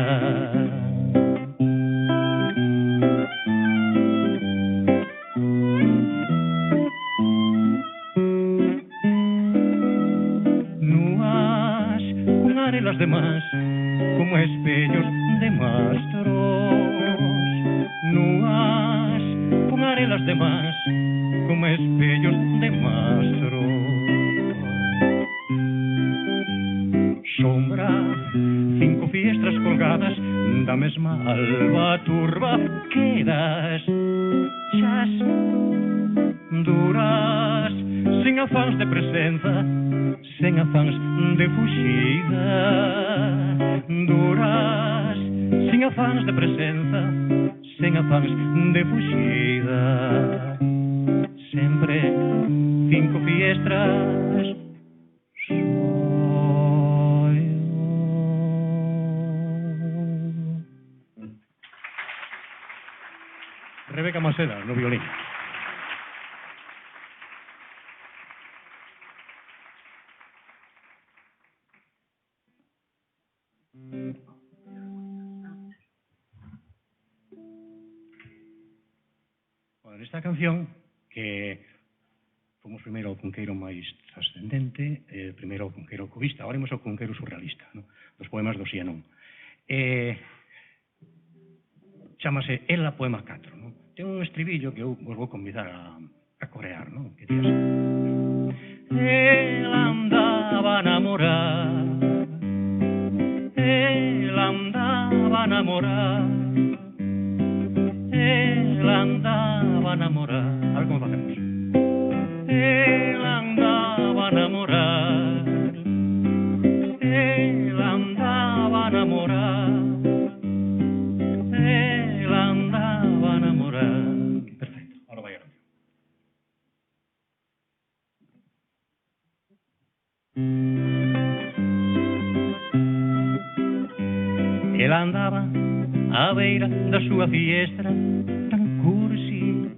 Nuas, con arelas de más, como espellos de mastros. Nuas, con arelas de más, como espellos de mastros. Sombra, 5 fiestras colgadas, da mesma alba turba, quedas chas, duras, sen afáns de presenza, sen afáns de fuxida. Duras, sen afáns de presenza, sen afáns de fuxida. Sempre 5 fiestras. Rebeca Maseda, no violín. Bueno, nesta canción, que fomos primeiro ao cunqueiro máis trascendente, primeiro ao cunqueiro cubista, agora imos ao cunqueiro surrealista, no? Dos poemas do Sianón. Chámase Ela Poema 4, no? Ten un estribillo que eu vos vou convidar a corear, no? Que días... Ela andaba a namorar, ela andaba a namorar, ela andaba a namorar. A ver como facemos. Ela andaba a namorar, ela andaba a namorar, ela andaba a namorar. Perfecto, ahora vai a canción. Ela andaba á beira da súa fiestra, tan cursi,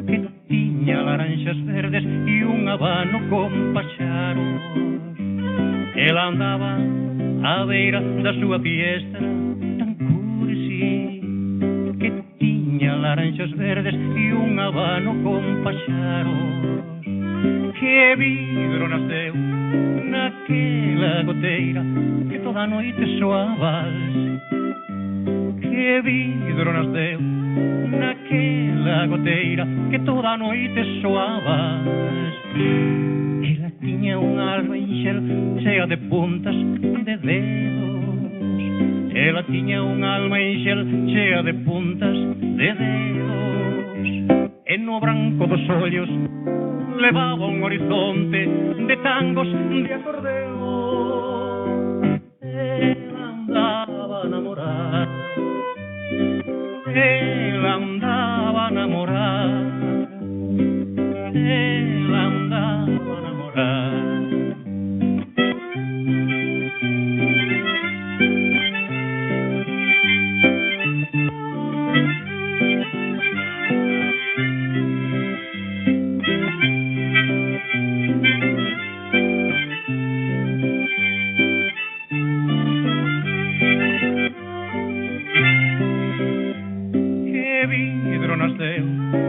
que tiña laranxas verdes e un abano con paxaros. Ela andaba á beira da súa fiestra, tan cursi, que tiña laranxas verdes e un abano con paxaros. Que vidro nasceu naquela goteira que toda a noite soaba. Que vidro nasceu naquela goteira que toda a noite soaba. Ela tiña unha alma enxel chea de puntas de dedos. Ela tiña unha alma enxel chea de puntas de dedos. E e no branco dos ollos levaba un horizonte de tangos de acordeón. Ela andaba namorada, ela andaba namorada, ela andaba namorada.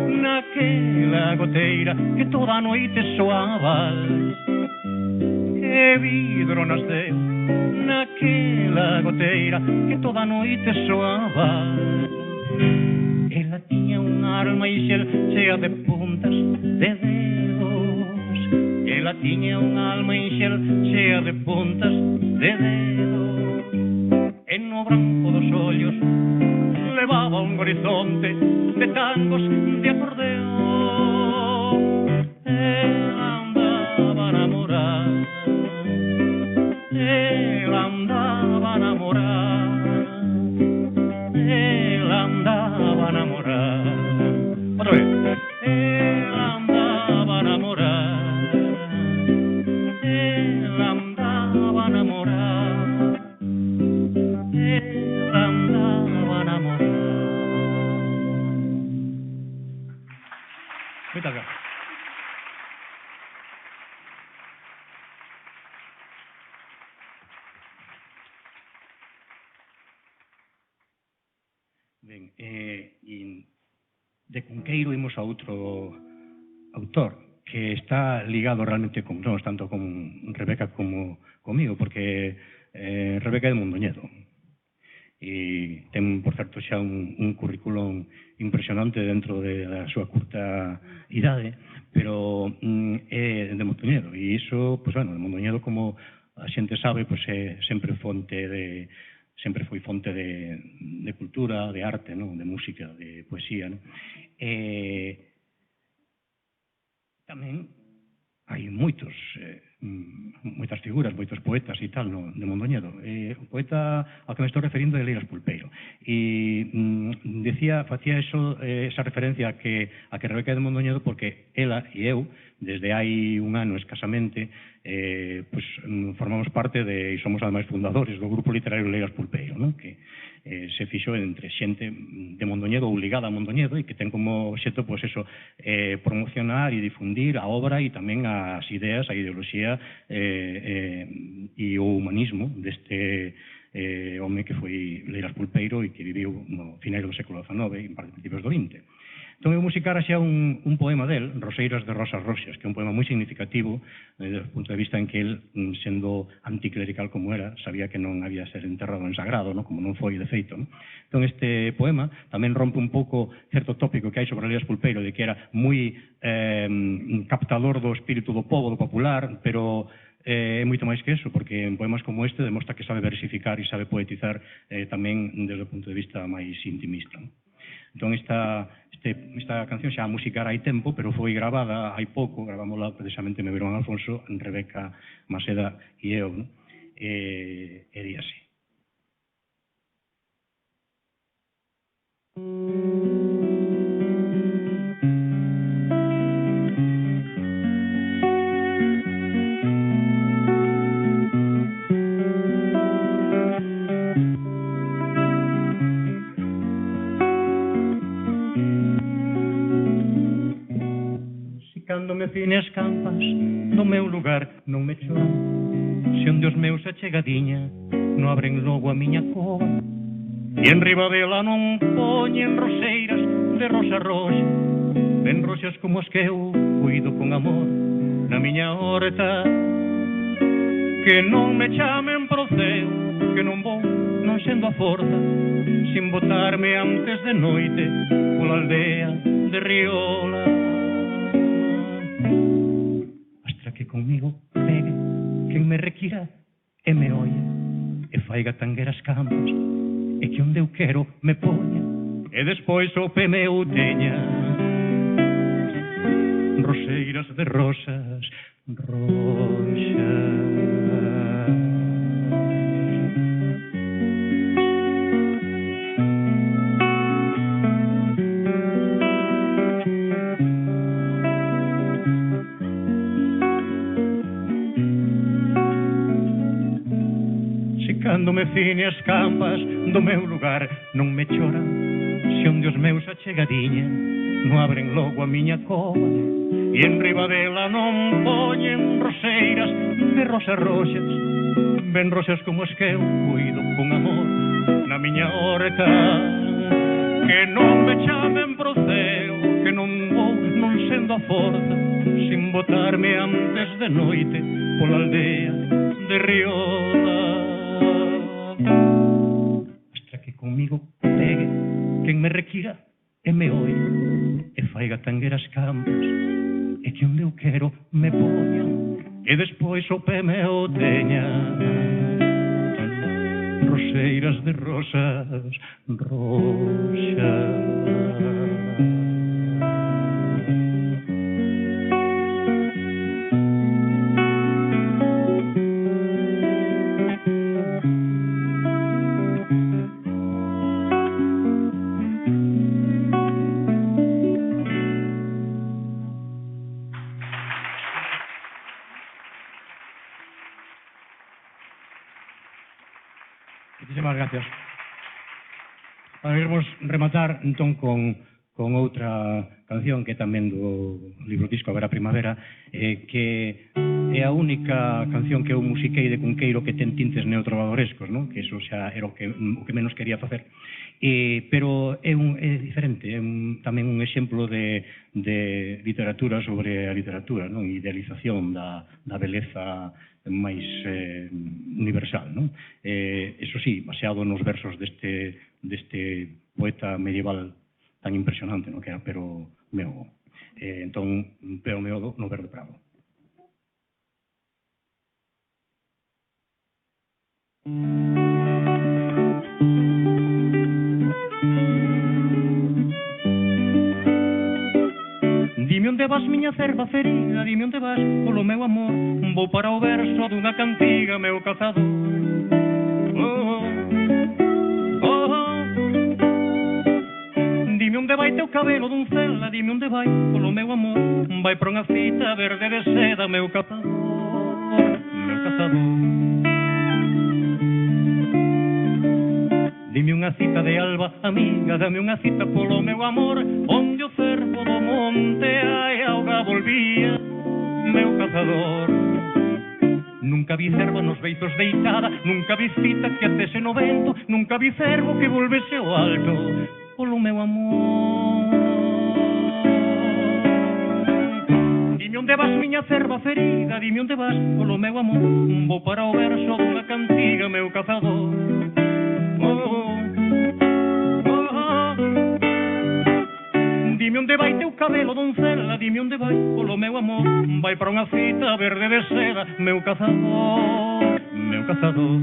Naquela goteira que toda a noite soaba, que vidro nasceu naquela goteira que toda a noite soaba. Ela tiña unha alma ixel chea de puntas de dedos, ela tiña unha alma ixel chea de puntas de dedos, e no branco dos ollos levaba un horizonte de tangos de acordeón. Ela andaba namorada, ela andaba namorada, ela andaba namorada. Otra vez. Ela andaba namorada, ela andaba namorada, ela andaba namorada. Moitas gracias. Ben, de Cunqueiro imos a outro autor que está ligado realmente con nós, tanto con Rebeca como comigo, porque Rebeca é de Mondoñedo. E ten, por certo, xa un currículum impresionante dentro da súa curta idade, pero é de Mondoñedo, e iso, pues, bueno, de Mondoñedo, como a xente sabe, pues, sempre foi fonte de cultura, de arte, ¿no? De música, de poesía, ¿no? Tamén hai moitas figuras, moitos poetas e tal de Mondoñedo. O poeta ao que me estou referindo é Leiras Pulpeiro. E facía esa referencia a que Rebeca é de Mondoñedo porque ela e eu, desde hai un ano escasamente, formamos parte e somos ademais fundadores do grupo literario Leiras Pulpeiro, ¿no? Que se fixo entre xente de Mondoñedo ou ligada a Mondoñedo e que ten como obxecto, pois eso, promocionar e difundir a obra e tamén as ideas, a ideoloxía e o humanismo deste home que foi Leiras Pulpeiro e que viviu no final do século XIX e en principios do XX. Entón, eu musicara xa un poema del, Roseiras de Rosas Roxas, que é un poema moi significativo desde o punto de vista en que el, sendo anticlerical como era, sabía que non había de ser enterrado en sagrado, ¿no? Como non foi de feito, ¿no? Entón, este poema tamén rompe un pouco certo tópico que hai sobre Leiras Pulpeiro, de que era moi captador do espírito do povo, do popular, pero é moito máis que eso, porque en poemas como este demostra que sabe versificar e sabe poetizar tamén desde o punto de vista máis intimista, ¿no? Entón, esta canción xa a musicar hai tempo, pero foi gravada hai pouco, gravámola precisamente meu irmán Alfonso, Rebeca Maseda e eu, ¿no? E di así. Cando me fine as campas do meu lugar non me choran, se onde os meus achegadiña non abren logo a miña cova, e en riba dela non poñen roseiras de rosa roxa, ben roxas como as que eu cuido con amor na miña horta. Que non me chamen pro ceo, que non vou non sendo a forza, sin botarme antes de noite pola aldea de Riola. Que comigo pegue quen me requira e me oia e faiga tangueras campos e que onde eu quero me poña e despois o pe meu teña roseiras de rosas roxas. Cando me cine as campas do meu lugar non me choran, se onde os meus achegadiña non abren logo a miña cova, e en riba dela non poñen roseiras de rosas roxas, ben roxas como as que eu cuido con amor na miña horta. Que non me chamen pro ceo, que non vou non sendo a forza, sin botarme antes de noite pola aldea de Rioda. Hasta que comigo pegue quen me requira e me oi e faiga tangueras campas e que onde eu quero me poña e despois o pé me o teña. Roseiras de rosas roxas. Muchísimas gracias. Iremos rematar entón con outra canción que tamén do libro disco Haberá Primavera, que é a única canción que eu musiquei de Cunqueiro que ten tintes neotrovadorescos, non? Que iso xa era o que menos quería facer. Pero é diferente, é tamén un exemplo de literatura sobre a literatura, non? Idealización da beleza máis universal, non? Eso sí, baseado nos versos deste poeta medieval tan impresionante, non? Que era Pero Meogo. Entón, Pero Meogo no Verde Prado. Dime onde vas, miña cerva ferida, dime onde vas, polo meu amor, vou para o verso dunha cantiga, meu cazador. Dime onde vai teu cabelo, doncela, dime onde vai, polo meu amor, vai para unha cita verde de seda, meu cazador, meu cazador. Dime unha cita de alba, amiga, dame unha cita polo meu amor, onde o cervo do monte ai auga volvía, meu cazador. Nunca vi cervo nos beitos deitada, nunca vi cita que atese no vento, nunca vi cervo que volvese ao alto, polo meu amor. Dime onde vas, miña cerva ferida, dime onde vas, polo meu amor, vou para o verso dunha cantiga, meu cazador. Dime onde vai teu cabelo, doncela, dime onde vai, polo meu amor, vai para unha cita verde de seda, meu cazador, meu cazador.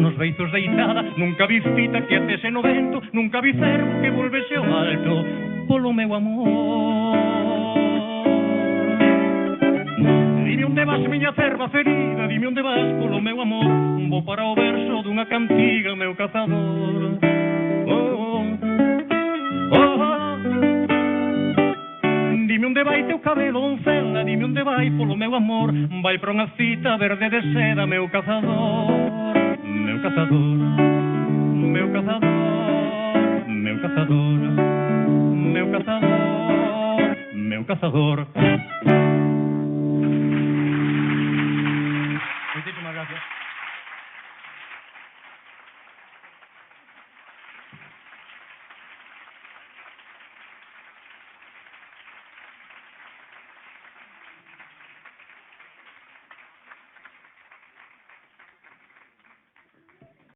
Nos beitos deitada, nunca vi cita que atese no vento, nunca vi cervo que volvese ao alto, polo meu amor. Dime onde vas, miña cerva ferida, dime onde vas, polo meu amor, vou para o verso dunha cantiga, meu cazador. Dime onde vai teu cabelo, doncela, dime onde vai, polo meu amor, vai para unha cita verde de seda, meu cazador. Meu cazador, meu cazador, meu cazador, meu cazador, meu cazador.